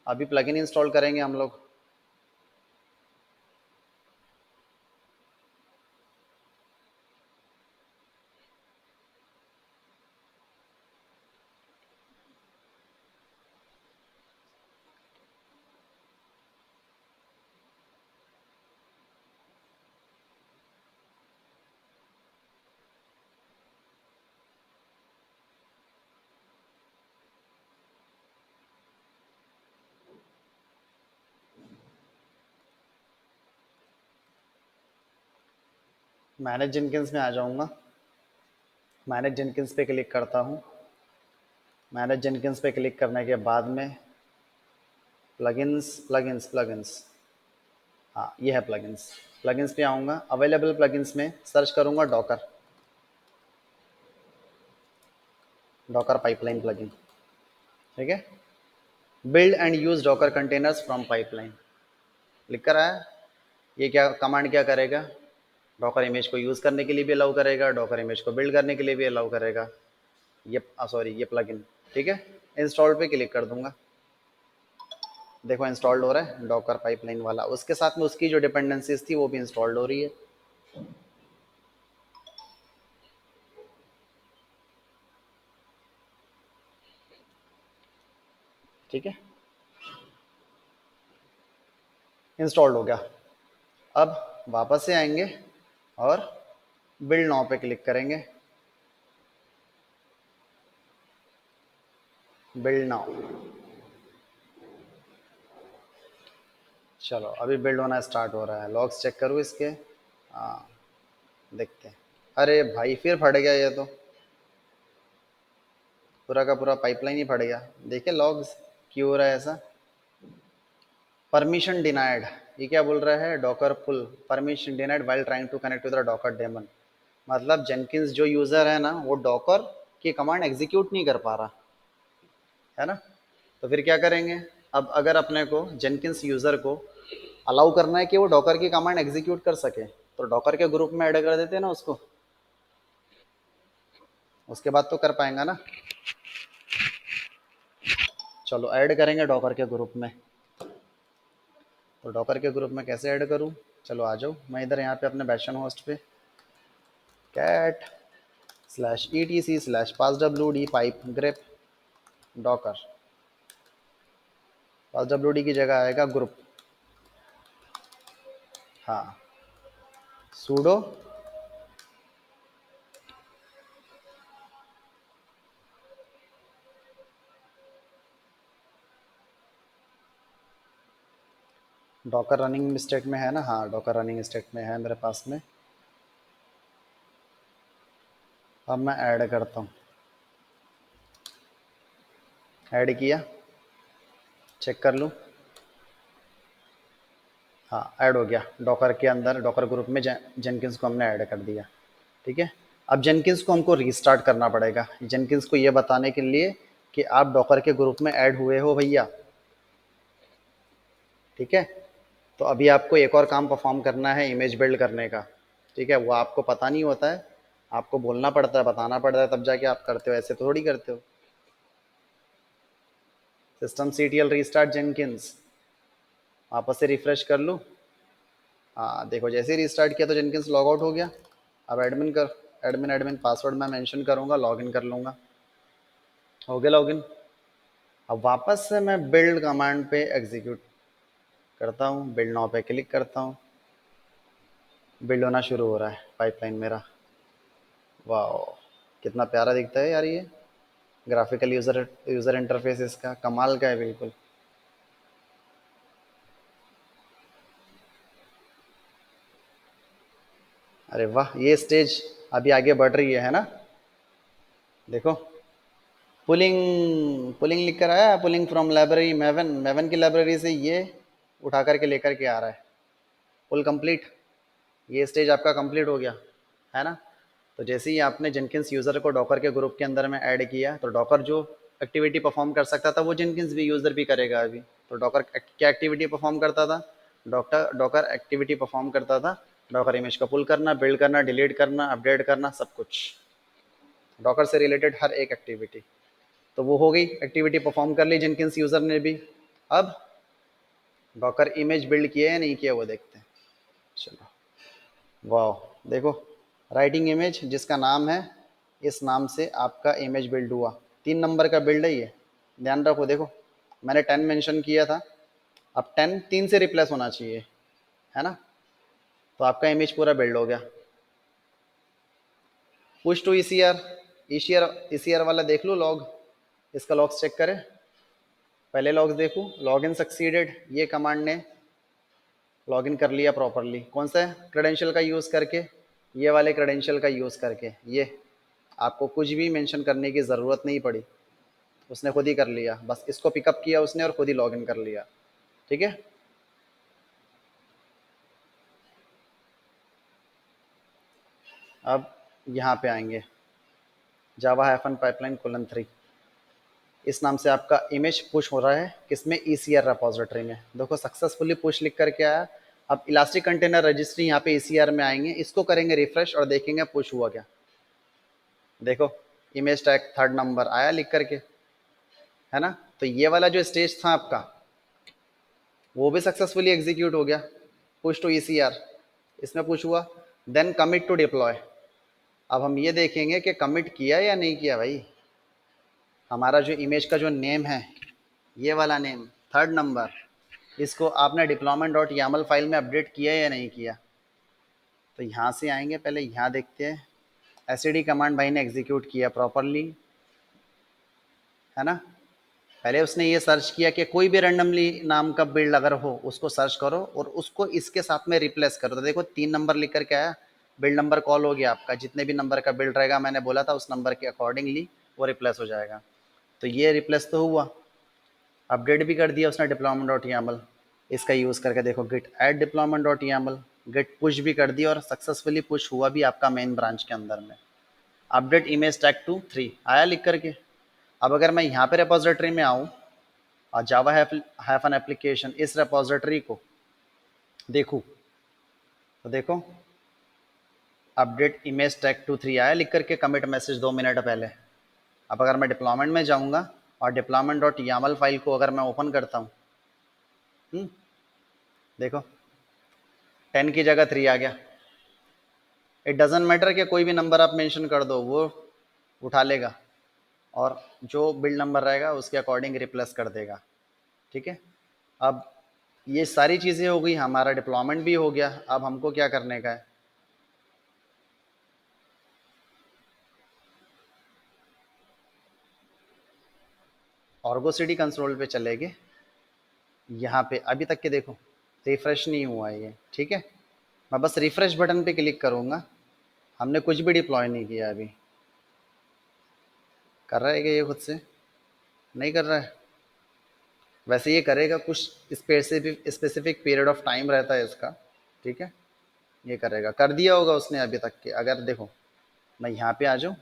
अभी प्लगइन इंस्टॉल करेंगे हम लोग। मैनेज जेनकिंस में आ जाऊंगा। मैनेज जेनकिंस पे क्लिक करता हूँ। मैनेज जेनकिंस पे क्लिक करने के बाद में प्लगइन्स प्लगइन्स प्लगइन्स, हाँ ये है प्लगइन्स। प्लगइन्स पे आऊँगा, अवेलेबल प्लगइन्स में सर्च करूँगा डॉकर, डॉकर पाइपलाइन प्लगइन। ठीक है, build and use Docker containers from pipeline लिख कर आया। ये क्या कमांड क्या करेगा, डॉकर इमेज को यूज़ करने के लिए भी अलाउ करेगा, डॉकर इमेज को बिल्ड करने के लिए भी अलाउ करेगा। ये सॉरी ये प्लगइन। ठीक है, इंस्टॉल पे क्लिक कर दूंगा। देखो इंस्टॉल्ड हो रहा है डॉकर पाइपलाइन वाला, उसके साथ में उसकी जो डिपेंडेंसीज थी वो भी इंस्टॉल्ड हो रही है। ठीक है, इंस्टॉल्ड हो गया। अब वापस से आएंगे और बिल्ड नाउ पे क्लिक करेंगे। बिल्ड नाउ, चलो अभी बिल्ड होना स्टार्ट हो रहा है। लॉग्स चेक करूँ इसके, हाँ देखते हैं। अरे भाई फिर फट गया ये तो, पूरा का पूरा पाइपलाइन ही फट गया। देखिए लॉग्स, क्यों हो रहा है ऐसा। परमिशन डिनाइड, ये क्या बोल रहा है, Docker pull permission denied while trying to connect with the Docker daemon. मतलब जेनकिंस जो यूज़र है ना, वो डॉकर की कमांड एग्जीक्यूट नहीं कर पा रहा है ना। तो फिर क्या करेंगे, अब अगर अपने को जेनकिंस यूज़र को अलाउ करना है कि वो डॉकर की कमांड एग्जीक्यूट कर सके, तो डॉकर के ग्रुप में ऐड कर देते हैं ना उसको, उसके बाद तो कर पाएंगा ना। चलो ऐड करेंगे डॉकर के ग्रुप में। तो डॉकर के ग्रुप में कैसे ऐड करूँ, चलो आ जाओ। मैं इधर यहाँ पे अपने बैशन होस्ट पे cat slash E T C slash pass W D pipe grep docker, pass W D की जगह आएगा ग्रुप। हाँ, सूडो डॉकर रनिंग स्टेट में है ना, हाँ डॉकर रनिंग स्टेट में है मेरे पास में। अब मैं ऐड करता हूँ, ऐड किया, चेक कर लूँ। हाँ ऐड हो गया डॉकर के अंदर, डॉकर ग्रुप में जेनकिंस को हमने ऐड कर दिया। ठीक है, अब जेनकिंस को हमको रीस्टार्ट करना पड़ेगा, जेनकिंस को ये बताने के लिए कि आप डॉकर के ग्रुप में ऐड हुए हो भैया। ठीक है, तो अभी आपको एक और काम परफॉर्म करना है इमेज बिल्ड करने का। ठीक है, वो आपको पता नहीं होता है, आपको बोलना पड़ता है, बताना पड़ता है, तब जाके आप करते हो, ऐसे तो थोड़ी करते हो। System C T L restart Jenkins, वापस से रिफ्रेश कर लूँ। हाँ देखो जैसे ही रिस्टार्ट किया तो जेनकिंस लॉग आउट हो गया। अब एडमिन कर, एडमिन एडमिन पासवर्ड मैं मेंशन करूँगा, लॉगिन कर लूँगा। हो गया लॉगिन। अब वापस से मैं बिल्ड कमांड पे एग्जीक्यूट करता हूँ, बिल्ड नाउ पे क्लिक करता हूँ। बिल्ड होना शुरू हो रहा है पाइपलाइन मेरा। वाह, कितना प्यारा दिखता है यार ये ग्राफिकल यूज़र यूज़र इंटरफेस, इसका कमाल का है बिल्कुल। अरे वाह, ये स्टेज अभी आगे बढ़ रही है ना, देखो पुलिंग पुलिंग लिख कर आया, pulling from library maven, maven की लाइब्रेरी से ये उठा करके लेकर के आ रहा है। पुल कंप्लीट, ये स्टेज आपका कंप्लीट हो गया, है ना। तो जैसे ही आपने जेनकिंस यूज़र को डॉकर के ग्रुप के अंदर में ऐड किया, तो डॉकर जो एक्टिविटी परफॉर्म कर सकता था वो जेनकिंस भी यूज़र भी करेगा अभी। तो डॉकर क्या एक्टिविटी परफॉर्म करता था, डॉक्टर डॉकर एक्टिविटी परफॉर्म करता था डॉकर इमेज को पुल करना, बिल्ड करना, डिलीट करना, अपडेट करना, सब कुछ डॉकर से रिलेटेड हर एक एक्टिविटी। तो वो हो गई, एक्टिविटी परफॉर्म कर ली जेनकिंस यूज़र ने भी। अब डॉकर इमेज बिल्ड किया या नहीं किया वो देखते हैं। चलो, वाह देखो, राइटिंग इमेज जिसका नाम है, इस नाम से आपका इमेज बिल्ड हुआ। 3 नंबर का बिल्ड है ये, ध्यान रखो। देखो मैंने 10 मेंशन किया था, अब 10 3 से रिप्लेस होना चाहिए, है ना। तो आपका इमेज पूरा बिल्ड हो गया। Push to ECR, ECR ECR वाला देख लो लॉग, इसका लॉग्स चेक करें। पहले लॉग्स देखो, लॉग इन सक्सीडेड, ये कमांड ने लॉगिन कर लिया प्रॉपरली। कौन सा क्रेडेंशियल का यूज़ करके, ये वाले क्रेडेंशियल का यूज़ करके। ये आपको कुछ भी मेंशन करने की ज़रूरत नहीं पड़ी, उसने खुद ही कर लिया। बस इसको पिकअप किया उसने और खुद ही लॉगिन कर लिया, ठीक है। अब यहाँ पे आएंगे, जावा हैफन पाइपलाइन कोलन 3, इस नाम से आपका इमेज पुश हो रहा है किसमें, ईसीआर रेपोजिटरी में। देखो सक्सेसफुली पुश लिख करके आया। अब इलास्टिक कंटेनर रजिस्ट्री यहाँ पे ईसीआर में आएंगे, इसको करेंगे रिफ्रेश और देखेंगे पुश हुआ क्या। देखो इमेज टैग 3rd नंबर आया लिख करके, है ना। तो ये वाला जो स्टेज था आपका वो भी सक्सेसफुली एग्जीक्यूट हो गया, पुश टू ईसीआर, इसमें पुश हुआ। Then commit to deploy. अब हम ये देखेंगे कि कमिट किया या नहीं किया भाई। हमारा जो इमेज का जो नेम है, ये वाला नेम 3rd नंबर, इसको आपने डिप्लॉयमेंट डॉट यामल फाइल में अपडेट किया या नहीं किया। तो यहाँ से आएंगे, पहले यहाँ देखते हैं। एसईडी कमांड भाई ने एग्जीक्यूट किया प्रॉपरली, है ना। पहले उसने ये सर्च किया कि कोई भी रैंडमली नाम का बिल्ड अगर हो उसको सर्च करो और उसको इसके साथ में रिप्लेस करो। तो देखो 3 नंबर लिख करके आया, बिल्ड नंबर कॉल हो गया आपका। जितने भी नंबर का बिल्ड रहेगा, मैंने बोला था उस नंबर के अकॉर्डिंगली वो रिप्लेस हो जाएगा। तो ये रिप्लेस तो हुआ, अपडेट भी कर दिया उसने डिप्लॉयमेंट डॉट यामल, इसका यूज़ करके देखो git add deployment dot YAML, git push भी कर दिया और सक्सेसफुली पुश हुआ भी आपका मेन ब्रांच के अंदर में। अपडेट इमेज टैग टू 3 आया लिख करके। अब अगर मैं यहाँ पे रेपोजिटरी में आऊँ और जावा हैव एन एप्लीकेशन, इस रेपोजिटरी को देखूँ, तो देखो अपडेट इमेज टैग टू 3 आया लिख करके, कमिट मैसेज 2 मिनट पहले। अब अगर मैं डिप्लॉयमेंट में जाऊँगा और डिप्लॉयमेंट डॉट यामल फाइल को अगर मैं ओपन करता हूँ, देखो 10 की जगह 3 आ गया। इट डजेंट मैटर कि कोई भी नंबर आप मेंशन कर दो, वो उठा लेगा और जो बिल्ड नंबर रहेगा उसके अकॉर्डिंग रिप्लेस कर देगा, ठीक है। अब ये सारी चीज़ें हो गई, हमारा डिप्लॉयमेंट भी हो गया। अब हमको क्या करने का है, ऑर्गो सिटी कंसोल पे चले गए। यहाँ पे अभी तक के देखो रिफ्रेश नहीं हुआ है ये, ठीक है। मैं बस रिफ्रेश बटन पे क्लिक करूँगा, हमने कुछ भी डिप्लॉय नहीं किया अभी। कर रहा है कि ये खुद से नहीं कर रहा है, वैसे ये करेगा, कुछ स्पेसिफिक पीरियड ऑफ टाइम रहता है इसका, ठीक है। ये करेगा, कर दिया होगा उसने अभी तक के। अगर देखो मैं यहाँ पे आ जाऊँ,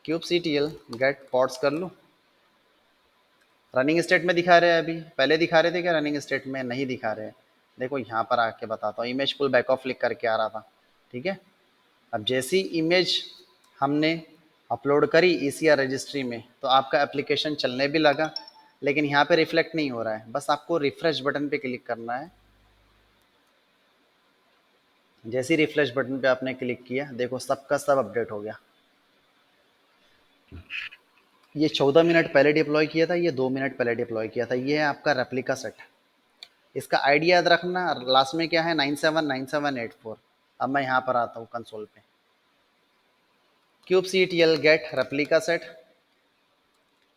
kube C T L get pods कर लूँ, रनिंग स्टेट में दिखा रहे हैं। अभी पहले दिखा रहे थे क्या रनिंग स्टेट में, नहीं दिखा रहे हैं। देखो यहाँ पर आके बताता हूँ, image pull back off click करके आ रहा था, ठीक है। अब जैसी इमेज हमने अपलोड करी ईसीआर रजिस्ट्री में, तो आपका एप्लीकेशन चलने भी लगा, लेकिन यहाँ पे रिफ्लेक्ट नहीं हो रहा है। बस आपको रिफ्रेश बटन पे क्लिक करना है। जैसे ही रिफ्रेश बटन पे आपने क्लिक किया, देखो सबका सब अपडेट हो गया। ये 14 मिनट पहले डिप्लॉय किया था, ये 2 मिनट पहले डिप्लॉय किया था। ये है आपका रेप्लिका सेट। इसका आईडी याद रखना, लास्ट में क्या है 979784। अब मैं यहाँ पर आता हूँ कंसोल पे, kube C T L get replica set.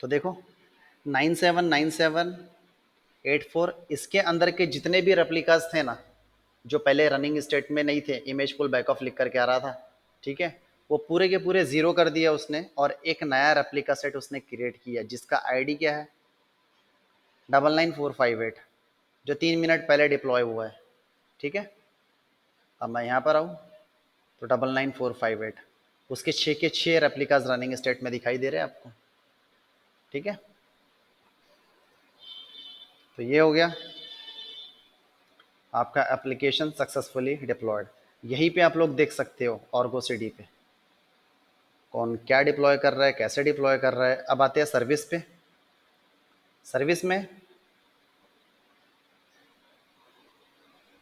तो देखो 979784, इसके अंदर के जितने भी रेप्लिकास थे ना, जो पहले रनिंग स्टेट में नहीं थे, इमेज पुल बैक ऑफ लिख करके आ रहा था, ठीक है। वो पूरे के पूरे ज़ीरो कर दिया उसने और एक नया रेप्लिका सेट उसने क्रिएट किया जिसका आईडी क्या है 99458, जो 3 मिनट पहले डिप्लॉय हुआ है। ठीक है, अब मैं यहाँ पर आऊँ तो 99458 उसके 6 के 6 रेप्लिकाज रनिंग स्टेट में दिखाई दे रहे हैं आपको। ठीक है, तो ये हो गया आपका एप्लीकेशन सक्सेसफुली डिप्लॉयड। यहीं पे आप लोग देख सकते हो ऑर्गो सीडी पे कौन क्या डिप्लॉय कर रहा है, कैसे डिप्लॉय कर रहा है। अब आते हैं सर्विस पे। सर्विस में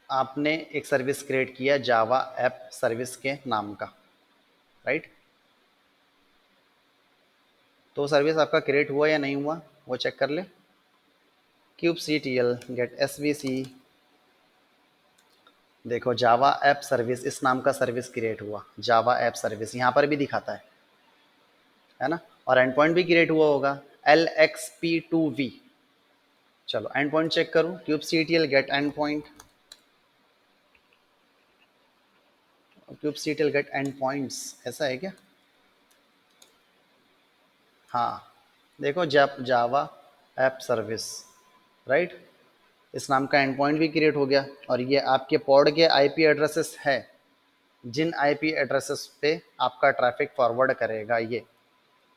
आपने एक सर्विस क्रिएट किया जावा ऐप सर्विस के नाम का, राइट। तो सर्विस आपका क्रिएट हुआ या नहीं हुआ वो चेक कर ले। Kube C T L get S V C, देखो जावा ऐप सर्विस इस नाम का सर्विस क्रिएट हुआ, जावा ऐप सर्विस यहाँ पर भी दिखाता है ना। और एंड पॉइंट भी क्रिएट हुआ होगा LXP2V। चलो एंड पॉइंट चेक करूँ, kube C T L get endpoint, kube C T L get endpoints, ऐसा है क्या? हाँ, देखो जावा ऐप सर्विस, राइट, इस नाम का एंड पॉइंट भी क्रिएट हो गया। और ये आपके पॉड के आईपी एड्रेसेस है, जिन आईपी एड्रेसेस पे आपका ट्रैफिक फॉरवर्ड करेगा ये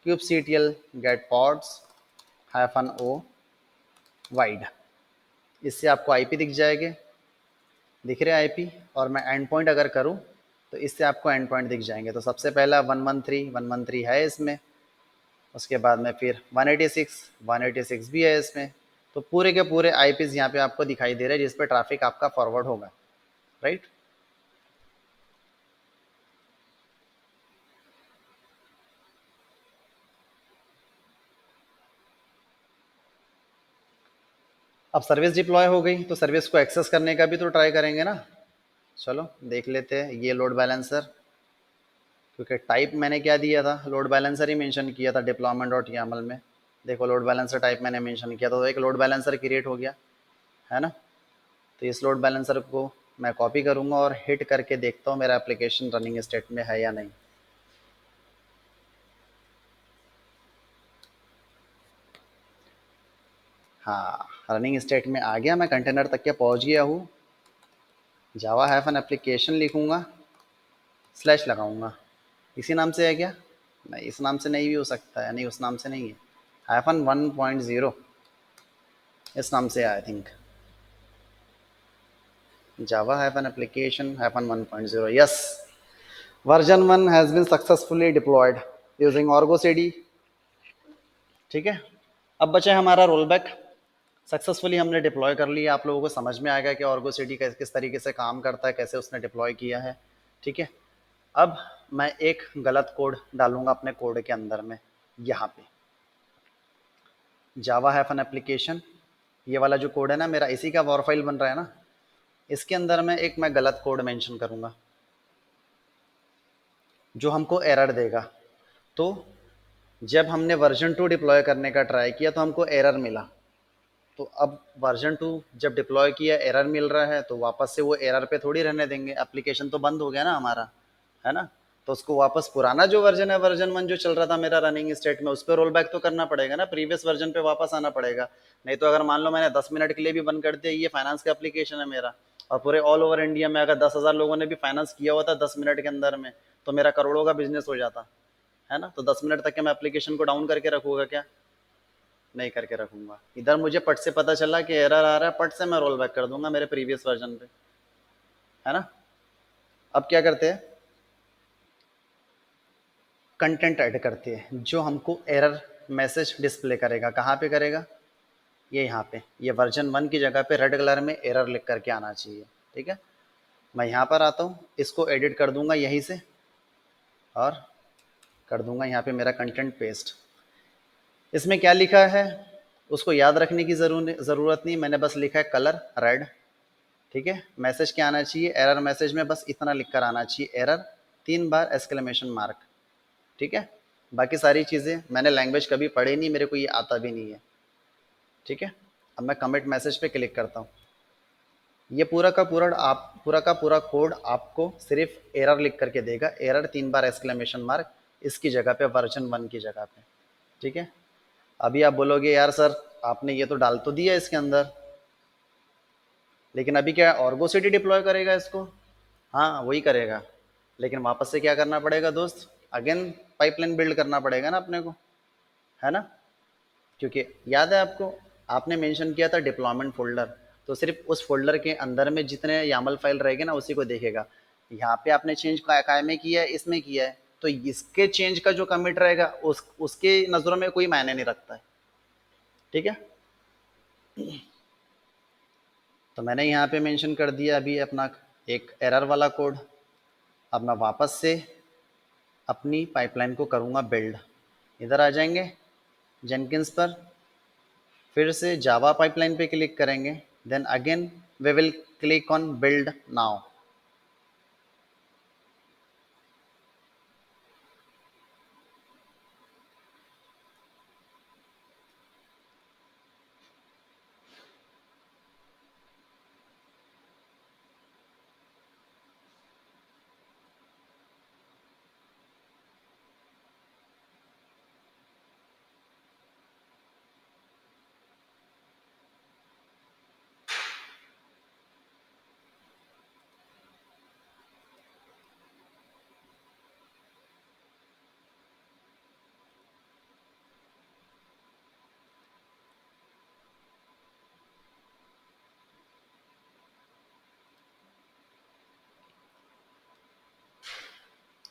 kube C T L get pods -o wide, इससे आपको आईपी दिख जाएंगे, दिख रहे आईपी। और मैं एंड पॉइंट अगर करूँ तो इससे आपको एंड पॉइंट दिख जाएंगे। तो सबसे पहला 113 है इसमें, उसके बाद में फिर 186 भी है इसमें। तो पूरे के पूरे आईपीज यहाँ पे आपको दिखाई दे रहे हैं जिस पे ट्रैफिक आपका फॉरवर्ड होगा, राइट। अब सर्विस डिप्लॉय हो गई तो सर्विस को एक्सेस करने का भी तो ट्राई करेंगे ना। चलो देख लेते हैं, ये लोड बैलेंसर, क्योंकि टाइप मैंने क्या दिया था, लोड बैलेंसर ही मेंशन किया था डिप्लॉयमेंट डॉट यामल में। देखो लोड बैलेंसर टाइप मैंने मेंशन किया था, तो एक लोड बैलेंसर क्रिएट हो गया है ना। तो इस लोड बैलेंसर को मैं कॉपी करूँगा और हिट करके देखता हूँ मेरा एप्लीकेशन रनिंग स्टेट में है या नहीं। हाँ, रनिंग स्टेट में आ गया, मैं कंटेनर तक के पहुँच गया हूँ। जावा हैफन एप्लीकेशन लिखूँगा, स्लैश लगाऊंगा, इसी नाम से है क्या? नहीं, इस नाम से नहीं भी हो सकता है, नहीं उस नाम से नहीं है, हैफन 1.0 इस नाम से I think, Java hyphen application hyphen 1.0, yes, version 1 has been successfully deployed using Argo CD. ठीक है, अब बचा हमारा रोल बैक। सक्सेसफुली हमने डिप्लॉय कर लिया, आप लोगों को समझ में आएगा कि ऑर्गो सीडी किस तरीके से काम करता है, कैसे उसने डिप्लॉय किया है। ठीक है, अब मैं एक गलत कोड डालूंगा अपने कोड के अंदर में, यहाँ पे जावा हैफन एप्लीकेशन, ये वाला जो कोड है ना मेरा, इसी का वॉर फाइल बन रहा है ना, इसके अंदर में एक मैं गलत कोड मेंशन करूंगा जो हमको एरर देगा। तो जब हमने वर्जन 2 डिप्लॉय करने का ट्राई किया तो हमको एरर मिला। तो अब वर्जन 2 जब डिप्लॉय किया एरर मिल रहा है तो वापस से वो एरर पे थोड़ी रहने देंगे, एप्लीकेशन तो बंद हो गया ना हमारा, है ना। तो उसको वापस पुराना जो वर्जन है, वर्जन 1 जो चल रहा था मेरा रनिंग स्टेट में, उस पर रोल बैक तो करना पड़ेगा ना, प्रीवियस वर्जन पे वापस आना पड़ेगा। नहीं तो अगर मान लो मैंने 10 मिनट के लिए भी बंद कर दिया, ये फाइनेंस का एप्लीकेशन है मेरा, और पूरे ऑल ओवर इंडिया में अगर 10,000 लोगों ने भी फाइनेंस किया हुआ था 10 मिनट के अंदर में, तो मेरा करोड़ों का बिजनेस हो जाता है ना। तो 10 मिनट तक के मैं एप्लीकेशन को डाउन करके रखूंगा क्या? नहीं करके रखूंगा। इधर मुझे पट से पता चला कि एरर आ रहा है, पट से मैं रोल बैक कर दूंगा मेरे प्रीवियस वर्जन पे, है ना। अब क्या करते हैं, कंटेंट ऐड करते हैं जो हमको एरर मैसेज डिस्प्ले करेगा। कहाँ पे करेगा? ये यहाँ पे, ये वर्जन 1 की जगह पे रेड कलर में एरर लिख करके आना चाहिए। ठीक है, मैं यहाँ पर आता हूँ, इसको एडिट कर दूंगा यहीं से और कर दूंगा यहाँ पे मेरा कंटेंट पेस्ट। इसमें क्या लिखा है उसको याद रखने की ज़रूरत नहीं, मैंने बस लिखा है कलर रेड। ठीक है, मैसेज क्या आना चाहिए, एरर मैसेज में बस इतना लिख कर आना चाहिए, एरर 3 बार एक्सक्लेमेशन मार्क। ठीक है, बाकी सारी चीज़ें मैंने लैंग्वेज कभी पढ़ी नहीं, मेरे को ये आता भी नहीं है। ठीक है, अब मैं कमिट मैसेज पे क्लिक करता हूँ, ये पूरा का पूरा कोड आपको सिर्फ एरर लिख करके देगा, एरर 3 बार एक्सक्लेमेशन मार्क इसकी जगह पे, वर्जन 1 की जगह पे। ठीक है। अभी आप बोलोगे यार सर आपने ये तो डाल तो दिया इसके अंदर, लेकिन अभी क्या ऑर्गो सिटी डिप्लॉय करेगा इसको? हाँ वही करेगा, लेकिन वापस से क्या करना पड़ेगा दोस्त, अगेन पाइपलाइन बिल्ड करना पड़ेगा ना अपने को, है ना? क्योंकि याद है आपको, आपने मेंशन किया था डिप्लॉयमेंट फोल्डर, तो सिर्फ उस फोल्डर के अंदर में जितने यामल फाइल रहेंगे ना उसी को देखेगा। यहाँ पे आपने चेंज काय में किया है, इसमें किया है, तो इसके चेंज का जो कमिट रहेगा उसके नज़रों में कोई मायने नहीं रखता है। ठीक है। तो मैंने यहाँ पे मेंशन कर दिया अभी अपना एक एरर वाला कोड। अब मैं वापस से अपनी पाइपलाइन को करूँगा बिल्ड। इधर आ जाएंगे जेनकिंस पर, फिर से जावा पाइपलाइन पे क्लिक करेंगे, then again we will click on build now.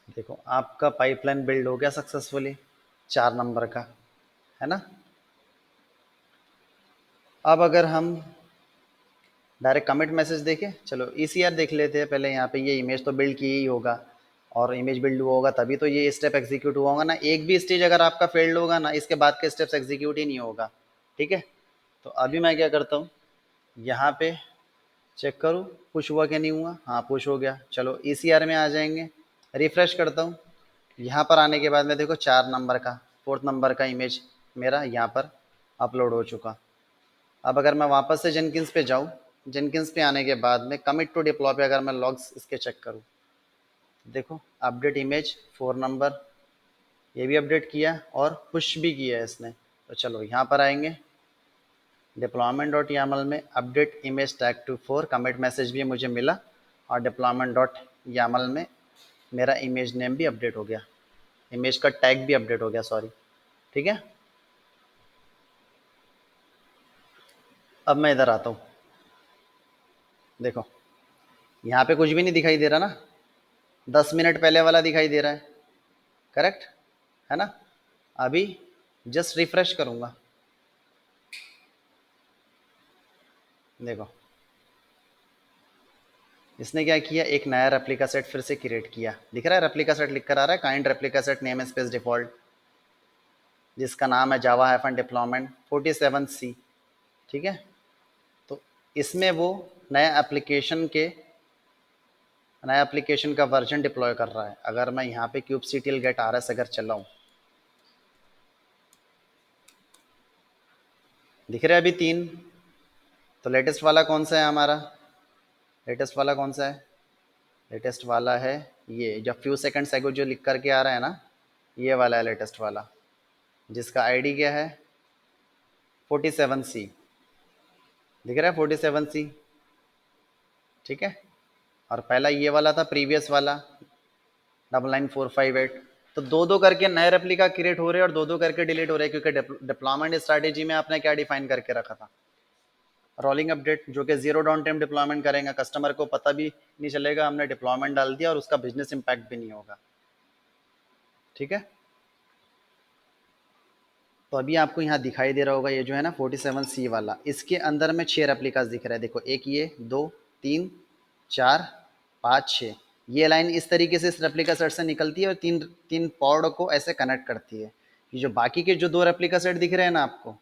देखो आपका पाइपलाइन बिल्ड हो गया सक्सेसफुली, 4 नंबर का, है ना? अब अगर हम डायरेक्ट कमिट मैसेज देखें, चलो ईसीआर देख लेते हैं पहले। यहाँ पे ये इमेज तो बिल्ड की ही होगा, और इमेज बिल्ड हुआ होगा तभी तो ये स्टेप एग्जीक्यूट हुआ होगा ना। एक भी स्टेज अगर आपका फेल्ड होगा ना, इसके बाद के स्टेप्स एग्जीक्यूट ही नहीं होगा। ठीक है। तो अभी मैं क्या करता हूँ, यहाँ पे चेक करूँ पुश हुआ क्या नहीं हुआ। हाँ पुश हो गया। चलो ईसीआर में आ जाएंगे, रिफ्रेश करता हूँ। यहाँ पर आने के बाद में देखो 4 नंबर का, 4th नंबर का इमेज मेरा यहाँ पर अपलोड हो चुका। अब अगर मैं वापस से जेनकिंस पे जाऊँ, जेनकिंस पे आने के बाद में कमिट टू डिप्लॉय पे अगर मैं लॉग्स इसके चेक करूँ, देखो अपडेट इमेज 4 नंबर, ये भी अपडेट किया और पुश भी किया है इसने। तो चलो यहाँ पर आएंगे डिप्लॉयमेंट डॉट यामल में update image tag to 4, commit message भी मुझे मिला, और डिप्लॉयमेंट डॉट यामल में मेरा इमेज नेम भी अपडेट हो गया, इमेज का टैग भी अपडेट हो गया, सॉरी। ठीक है। अब मैं इधर आता हूँ, देखो यहाँ पे कुछ भी नहीं दिखाई दे रहा ना, 10 मिनट पहले वाला दिखाई दे रहा है, करेक्ट है ना? अभी जस्ट रिफ्रेश करूँगा, देखो इसने क्या किया, एक नया रेप्लिका सेट फिर से क्रिएट किया। दिख रहा है रेप्लिका सेट लिख कर आ रहा है, kind replica set name space default, जिसका नाम है जावा हैफन डिप्लॉयमेंट 47C। ठीक है। तो इसमें वो नया एप्लीकेशन के नया एप्लीकेशन का वर्जन डिप्लॉय कर रहा है। अगर मैं यहाँ पे kubectl गेट RS अगर चलाऊँ, दिख रहा है अभी 3। तो लेटेस्ट वाला कौन सा है हमारा, लेटेस्ट वाला कौन सा है, लेटेस्ट वाला है ये जब फ्यू सेकंड्स एगो जो लिख करके आ रहा है ना, ये वाला है लेटेस्ट वाला, जिसका आईडी क्या है 47C। दिख रहा है 47C। ठीक है। और पहला ये वाला था प्रीवियस वाला 99458। तो दो दो करके नए रेप्लिका क्रिएट हो रहे हैं और दो दो करके डिलीट हो रहे हैं, क्योंकि डिप्लॉयमेंट स्ट्रैटेजी में आपने क्या डिफाइन करके रखा था, रोलिंग अपडेट, जो कि जीरो डाउन टाइम डिप्लॉयमेंट करेंगे, कस्टमर को पता भी नहीं चलेगा हमने डिप्लॉयमेंट डाल दिया और उसका बिजनेस इंपैक्ट भी नहीं होगा। ठीक है। तो अभी आपको यहाँ दिखाई दे रहा होगा ये जो है ना 47C वाला, इसके अंदर में 6 रेप्लिकास दिख रहा है। देखो एक ये, 2, 3, 4, 5, 6, ये लाइन इस तरीके से इस रेप्लिका सेट से निकलती है और तीन तीन पॉड को ऐसे कनेक्ट करती है। ये जो बाकी के जो 2 रेप्लिका सेट दिख रहे हैं ना आपको,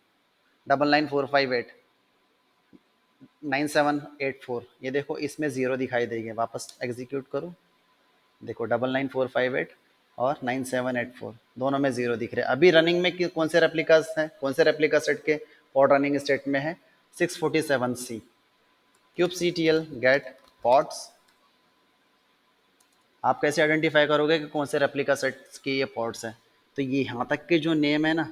99458, 9784, ये देखो इसमें ज़ीरो दिखाई देंगे। वापस एग्जीक्यूट करूँ, देखो 99458 और 9784 दोनों में ज़ीरो दिख रहे हैं। अभी रनिंग में कौन से रेप्लिकास हैं, कौन से रेप्लिका सेट के पॉड रनिंग स्टेट में है, 647C। kubectl get pods। आप कैसे आइडेंटिफाई करोगे कि कौन से रेप्लिका सेट्स के ये पॉड्स हैं? तो ये यहाँ तक के जो नेम है ना,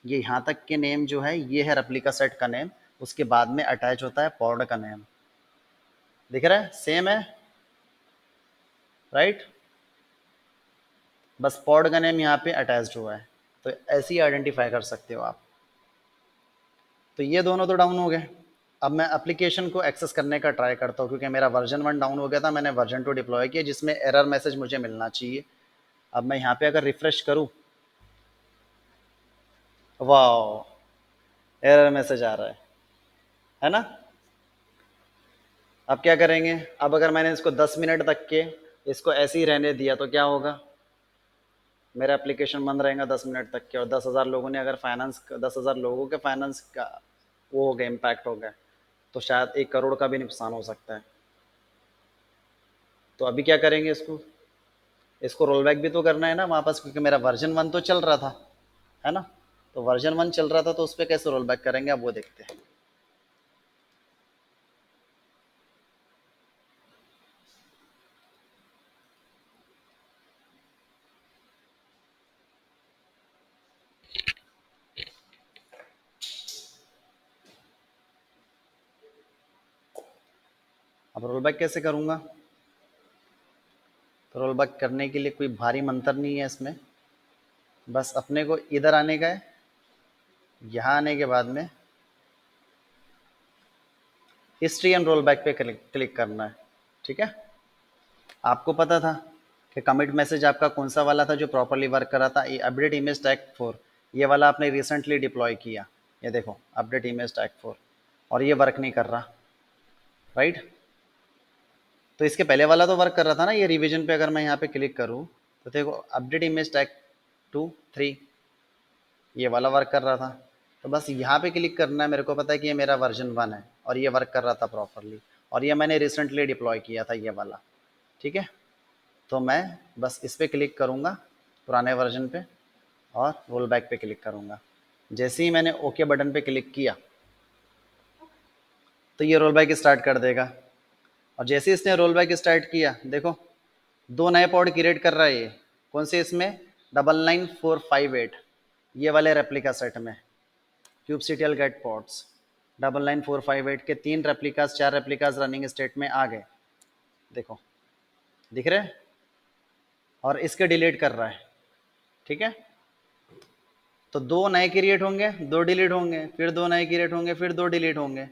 ये यहाँ तक के नेम जो है ये है रेप्लिका सेट का नेम, उसके बाद में अटैच होता है पॉड का नेम। दिख रहा है? सेम है, राइट? बस पॉड का नेम यहाँ पे अटैच्ड हुआ है। तो ऐसे ही आइडेंटिफाई कर सकते हो आप। तो ये दोनों तो डाउन हो गए। अब मैं एप्लीकेशन को एक्सेस करने का ट्राई करता हूँ, क्योंकि मेरा वर्जन 1 डाउन हो गया था, मैंने वर्जन 2 डिप्लॉय किया जिसमें एरर मैसेज मुझे मिलना चाहिए। अब मैं यहाँ पे अगर रिफ्रेश करूँ, वाह, एरर मैसेज आ रहा है ना? अब क्या करेंगे? अब अगर मैंने इसको 10 मिनट तक के इसको ऐसे ही रहने दिया तो क्या होगा? मेरा एप्लीकेशन बंद रहेगा 10 मिनट तक के, और 10,000 लोगों ने अगर फाइनेंस, 10,000 लोगों के फाइनेंस का वो हो गया, इम्पैक्ट हो गया, तो शायद 1 करोड़ का भी नुकसान हो सकता है। तो अभी क्या करेंगे? इसको रोल बैक भी तो करना है ना वापस, क्योंकि मेरा वर्जन 1 तो चल रहा था, है ना? तो वर्जन 1 चल रहा था, तो उस पर कैसे रोल बैक करेंगे, अब वो देखते हैं। अब रोल बैक कैसे करूँगा? तो रोल बैक करने के लिए कोई भारी मंत्र नहीं है इसमें, बस अपने को इधर आने का है। यहाँ आने के बाद में हिस्ट्री एंड रोल बैक पे क्लिक करना है। ठीक है? आपको पता था कि कमिट मैसेज आपका कौन सा वाला था जो प्रॉपरली वर्क कर रहा था? ये अपडेट इमेज टैग 4, ये वाला आपने रिसेंटली डिप्लॉय किया। ये देखो, अपडेट इमेज टैग 4, और ये वर्क नहीं कर रहा, राइट? तो इसके पहले वाला तो वर्क कर रहा था ना। ये रिवीजन पे अगर मैं यहाँ पे क्लिक करूँ तो देखो, अपडेट इमेज टैग 2 3, ये वाला वर्क कर रहा था। तो बस यहाँ पे क्लिक करना है। मेरे को पता है कि ये मेरा वर्जन 1 है और ये वर्क कर रहा था प्रॉपरली, और ये मैंने रिसेंटली डिप्लॉय किया था, ये वाला। ठीक है? तो मैं बस इस पर क्लिक करूँगा, पुराने वर्जन पे, और रोल बैक पे क्लिक करूँगा। जैसे ही मैंने ओके बटन पे क्लिक किया तो ये रोल बैक स्टार्ट कर देगा। और जैसे इसने रोल बैक स्टार्ट किया, देखो 2 नए पॉड क्रिएट कर रहा है ये। कौन से? इसमें 99458, ये वाले रेप्लिका सेट में kubectl गेट पॉड्स 99458 के 3 रेप्लिकास, 4 रेप्लिकास रनिंग स्टेट में आ गए। देखो, दिख रहे हैं? और इसके डिलीट कर रहा है। ठीक है? तो 2 नए क्रिएट होंगे, 2 डिलीट होंगे, फिर 2 नए क्रिएट होंगे, फिर 2 डिलीट होंगे।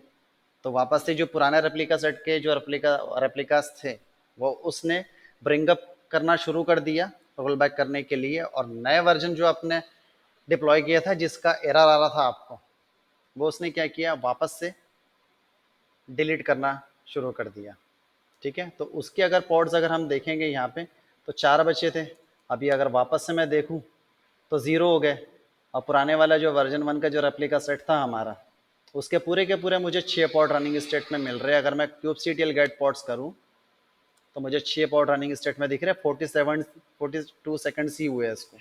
तो वापस से जो पुराने रेप्लिका सेट के जो रेप्लिकास थे, वो उसने ब्रिंगअप करना शुरू कर दिया रोल बैक करने के लिए। और नए वर्जन जो आपने डिप्लॉय किया था, जिसका एरर आ रहा था आपको, वो उसने क्या किया? वापस से डिलीट करना शुरू कर दिया। ठीक है? तो उसके अगर पॉड्स अगर हम देखेंगे यहाँ पे, तो 4 बचे थे। अभी अगर वापस से मैं देखूँ तो 0 हो गए। और पुराने वाला जो वर्जन 1 का जो रेप्लिका सेट था हमारा, उसके पूरे के पूरे मुझे 6 पॉड रनिंग स्टेट में मिल रहे हैं। अगर मैं kubectl गेट पॉड्स करूँ तो मुझे 6 पॉड रनिंग स्टेट में दिख रहे हैं। 42 सेकंड्स ही हुए इसको।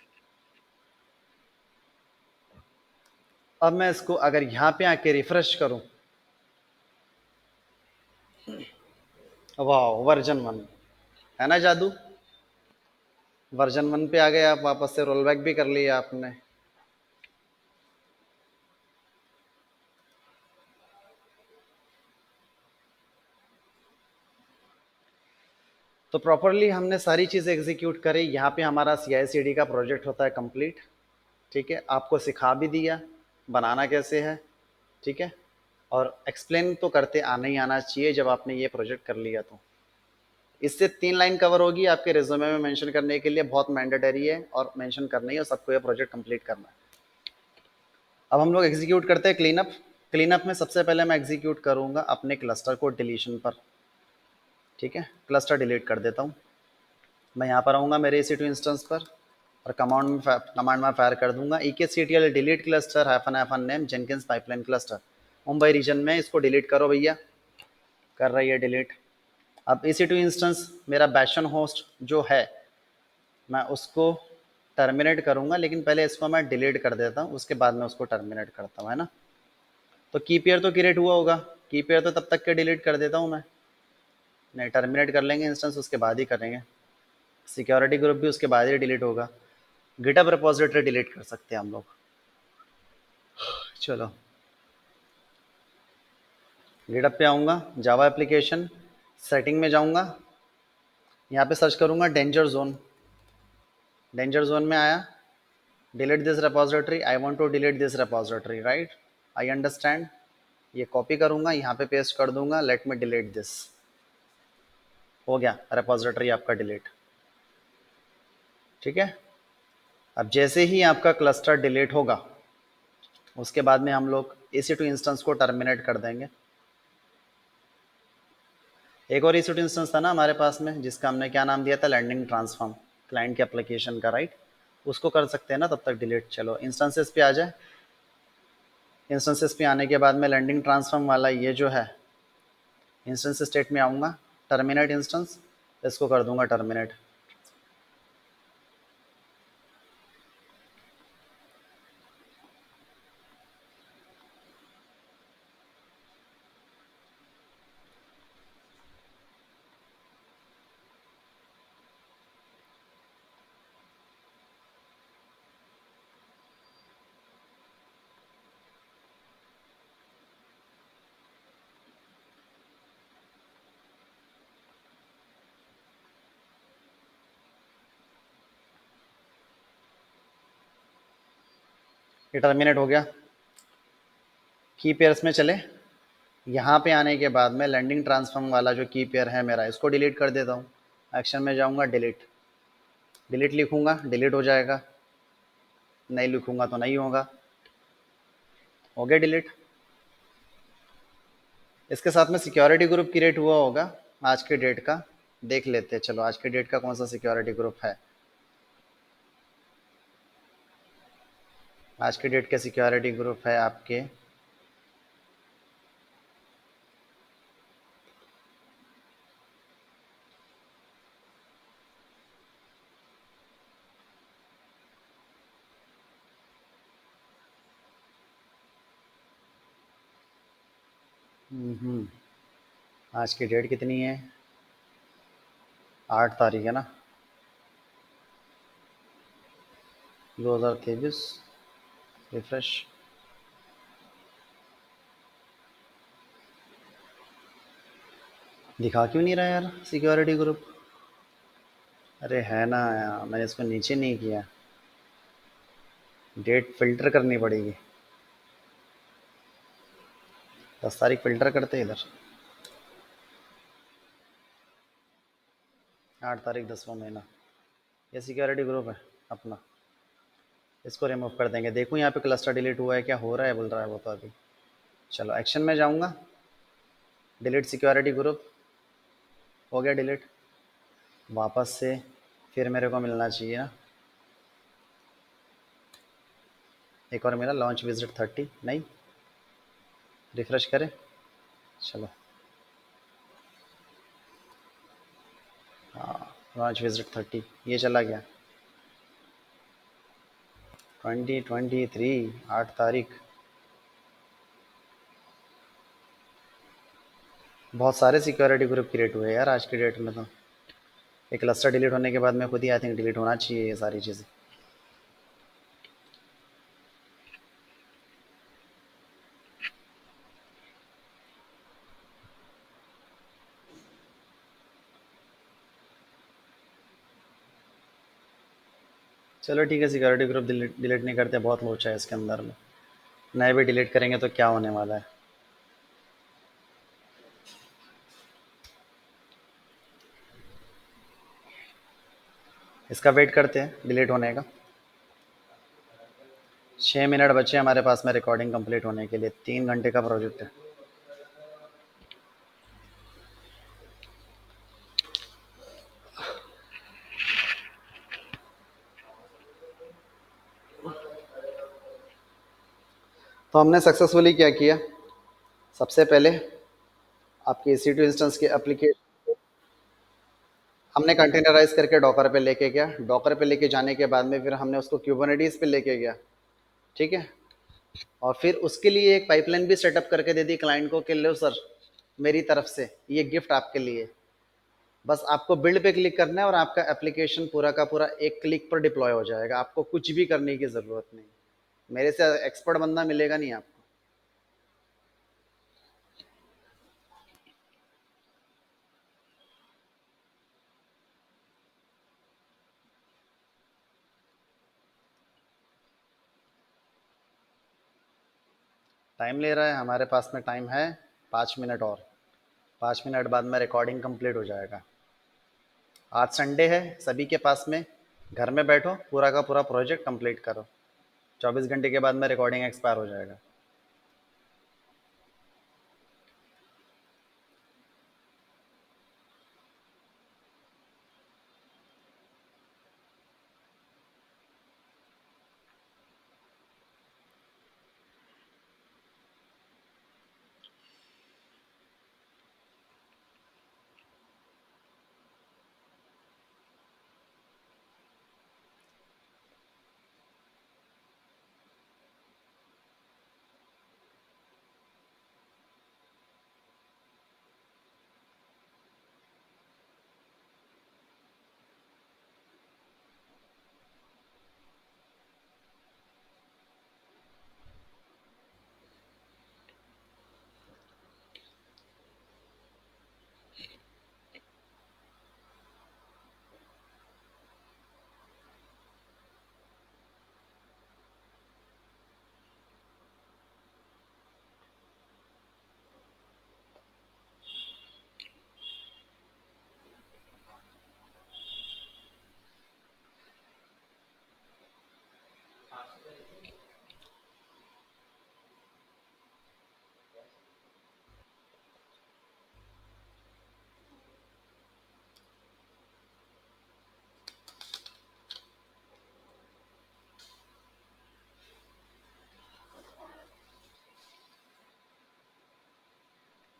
अब मैं इसको अगर यहाँ पे आके रिफ्रेश करूँ, वाह, वर्जन 1 है ना जादू? वर्जन 1 पे आ गए आप, वापस से रोल बैक भी कर लिया आपने। तो प्रॉपरली हमने सारी चीज़ एग्जीक्यूट करी। यहाँ पे हमारा CI/CD का प्रोजेक्ट होता है कंप्लीट। ठीक है? आपको सिखा भी दिया बनाना कैसे है। ठीक है? और एक्सप्लेन तो करते आना ही आना चाहिए जब आपने ये प्रोजेक्ट कर लिया तो। इससे 3 लाइन कवर होगी आपके रिज्यूमे में मेंशन करने के लिए, बहुत मैंडेटरी है और मेंशन करना ही है, सबको ये प्रोजेक्ट कंप्लीट करना है। अब हम लोग एग्जीक्यूट करते हैं क्लीनअप। क्लीनअप में सबसे पहले मैं एग्जीक्यूट करूँगा अपने क्लस्टर को डिलीशन पर। ठीक है? क्लस्टर डिलीट कर देता हूँ। मैं यहाँ पर आऊँगा मेरे EC2 इंस्टेंस पर, और कमांड में फायर कर दूंगा EKCTL delete cluster hyphen name Jenkins pipeline cluster Mumbai region में। इसको डिलीट करो भैया। कर रही है डिलीट। अब EC2 इंस्टेंस मेरा बैशन होस्ट जो है, मैं उसको टर्मिनेट करूँगा, लेकिन पहले इसको मैं डिलीट कर देता हूँ, उसके बाद मैं उसको टर्मिनेट करता हूँ, है ना? तो की पेयर तो क्रिएट हुआ होगा। की पेयर तो तब तक के डिलीट कर देता हूँ मैं, नहीं टर्मिनेट कर लेंगे इंस्टेंस उसके बाद ही करेंगे, सिक्योरिटी ग्रुप भी उसके बाद ही डिलीट होगा, गिटहब रिपोजिटरी डिलीट कर सकते हैं हम लोग। चलो गिटहब पे आऊँगा, जावा एप्लीकेशन सेटिंग में जाऊँगा, यहाँ पे सर्च करूँगा डेंजर जोन, डेंजर जोन में आया, delete this repository, I want to delete this repository, right, I understand, ये कॉपी करूँगा यहाँ पे पेस्ट कर दूंगा, लेट मी डिलीट दिस, हो गया repository आपका डिलीट। ठीक है, अब जैसे ही आपका क्लस्टर डिलीट होगा उसके बाद में हम लोग EC2 इंस्टेंस को टर्मिनेट कर देंगे। एक और EC2 इंस्टेंस था ना हमारे पास में जिसका हमने क्या नाम दिया था, लैंडिंग ट्रांसफॉर्म, क्लाइंट के एप्लीकेशन का, राइट, उसको कर सकते हैं ना तब तक डिलीट। चलो इंस्टेंसेस पे आ जाए, इंस्टेंसेस पे आने के बाद में लैंडिंग ट्रांसफॉर्म वाला ये जो है इंस्टेंस स्टेट में आऊँगा, टर्मिनेट इंस्टेंस, इसको कर दूंगा टर्मिनेट। ये टर्मिनेट हो गया। की पेयर्स में चले, यहाँ पे आने के बाद में लैंडिंग ट्रांसफॉर्म वाला जो की पेयर है मेरा, इसको डिलीट कर देता हूँ। एक्शन में जाऊँगा, डिलीट, डिलीट लिखूँगा डिलीट हो जाएगा, नहीं लिखूँगा तो नहीं होगा, हो गया डिलीट। इसके साथ में सिक्योरिटी ग्रुप क्रिएट हुआ होगा आज के डेट का, देख लेते हैं। चलो आज के डेट का कौन सा सिक्योरिटी ग्रुप है, आज के डेट के सिक्योरिटी ग्रुप है आपके आज की डेट कितनी है, 8 तारीख है ना, 2023, रिफ्रेश, दिखा क्यों नहीं रहा यार सिक्योरिटी ग्रुप, अरे है ना यार, मैंने इसको नीचे नहीं किया, डेट फिल्टर करनी पड़ेगी, 10 तारीख फिल्टर करते हैं इधर, 8 तारीख 10वां महीना, ये सिक्योरिटी ग्रुप है अपना, इसको रिमूव कर देंगे। देखूँ यहाँ पे क्लस्टर डिलीट हुआ है क्या, हो रहा है बोल रहा है वो तो अभी। चलो एक्शन में जाऊँगा, डिलीट सिक्योरिटी ग्रुप, हो गया डिलीट। वापस से फिर मेरे को मिलना चाहिए ना, एक और मेरा लॉन्च विजिट 30, नहीं, रिफ्रेश करें, चलो हाँ लॉन्च विजिट 30 ये चला गया, 2023 8 तारीख, बहुत सारे सिक्योरिटी ग्रुप क्रिएट हुए यार आज की डेट में, तो एक क्लस्टर डिलीट होने के बाद में खुद ही आई थिंक डिलीट होना चाहिए ये सारी चीज़ें। चलो ठीक है, सिक्योरिटी ग्रुप डिलीट डिलीट नहीं करते, बहुत लोचा है इसके अंदर में, नए भी डिलीट करेंगे तो क्या होने वाला है। इसका वेट करते हैं डिलीट होने का, 6 मिनट बचे हमारे पास में रिकॉर्डिंग कंप्लीट होने के लिए, 3 घंटे का प्रोजेक्ट है। तो हमने सक्सेसफुली क्या किया, सबसे पहले आपके EC2 इंस्टेंस के एप्लीकेशन हमने कंटेनराइज करके डॉकर पे लेके गया, डॉकर पे लेके जाने के बाद में फिर हमने उसको क्यूबरनेटीज पे लेके गया। ठीक है, और फिर उसके लिए एक पाइपलाइन भी सेटअप करके दे दी क्लाइंट को कि लो सर, मेरी तरफ से ये गिफ्ट आपके लिए। बस आपको बिल्ड पे क्लिक करना है और आपका एप्लीकेशन पूरा का पूरा एक क्लिक पर डिप्लॉय हो जाएगा, आपको कुछ भी करने की ज़रूरत नहीं। मेरे से एक्सपर्ट बंदा मिलेगा नहीं आपको। टाइम ले रहा है, हमारे पास में टाइम है 5 मिनट और। 5 मिनट बाद में रिकॉर्डिंग कंप्लीट हो जाएगा। आज संडे है, सभी के पास में घर में बैठो, पूरा का पूरा प्रोजेक्ट कंप्लीट करो। 24 घंटे के बाद में रिकॉर्डिंग एक्सपायर हो जाएगा।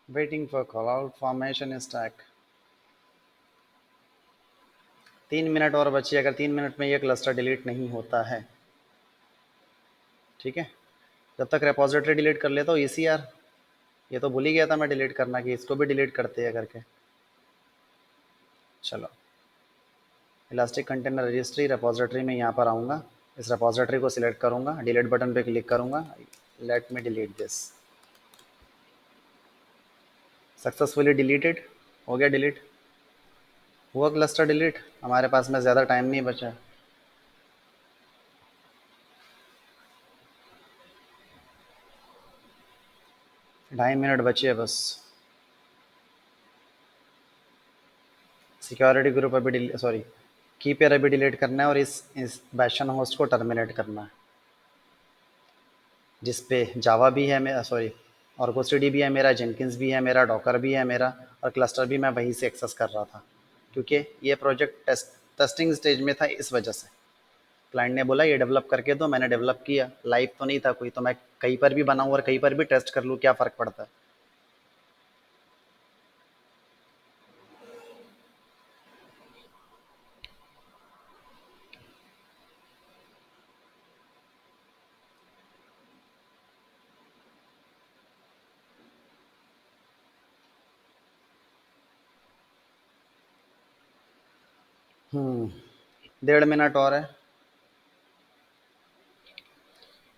Waiting for call out formation stack. 3 minute और बची, अगर 3 मिनट में ये क्लस्टर डिलीट नहीं होता है, ठीक है। जब तक रेपॉजिटरी डिलीट कर लेता हूँ ECR, ये तो भूल ही गया था मैं डिलीट करना, कि इसको भी डिलीट करते हैं करके। चलो, इलास्टिक कंटेनर रजिस्ट्री रेपॉजिटरी में यहाँ पर आऊँगा, इस रेपॉजिटरी को सिलेक्ट करूँगा, डिलीट बटन पे क्लिक करूँगा, let me delete this. Successfully deleted, हो गया डिलीट। हुआ क्लस्टर डिलीट, हमारे पास में ज़्यादा टाइम नहीं बचा। 2.5 मिनट बचे है बस। सिक्योरिटी ग्रुप अभी सॉरी, की पेयर अभी डिलीट करना है, और इस बैशन होस्ट को टर्मिनेट करना है, जिस पे जावा भी है मेरा, सॉरी, ऑर्कोस्टी भी है मेरा, जेनकिंस भी है मेरा, डॉकर भी है मेरा, और क्लस्टर भी मैं वहीं से एक्सेस कर रहा था, क्योंकि ये प्रोजेक्ट टेस्टिंग स्टेज में था। इस वजह से क्लाइंट ने बोला ये डेवलप करके दो, मैंने डेवलप किया, लाइव तो नहीं था कोई, तो मैं कहीं पर भी बनाऊँ और कहीं पर भी टेस्ट कर लूँ, क्या फ़र्क पड़ता है। हम्म 1.5 मिनट और है।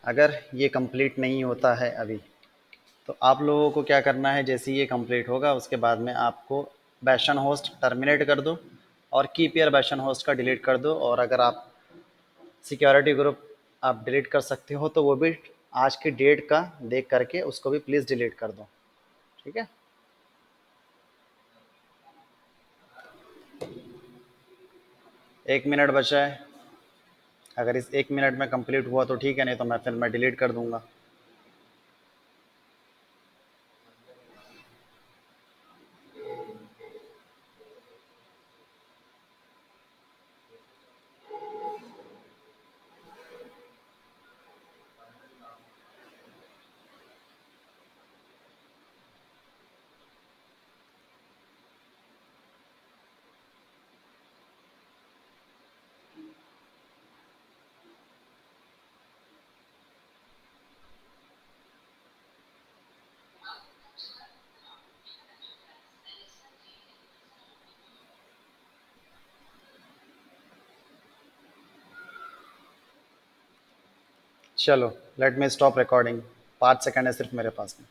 अगर ये कंप्लीट नहीं होता है अभी, तो आप लोगों को क्या करना है, जैसे ही ये कंप्लीट होगा उसके बाद में आपको बैशन होस्ट टर्मिनेट कर दो, और की पेयर बैशन होस्ट का डिलीट कर दो, और अगर आप सिक्योरिटी ग्रुप आप डिलीट कर सकते हो तो वो भी आज की डेट का देख करके उसको भी प्लीज़ डिलीट कर दो, ठीक है। 1 मिनट बचा है, अगर इस 1 मिनट में कंप्लीट हुआ तो ठीक है, नहीं तो मैं डिलीट कर दूंगा। चलो let me stop recording, 5 second है सिर्फ मेरे पास में।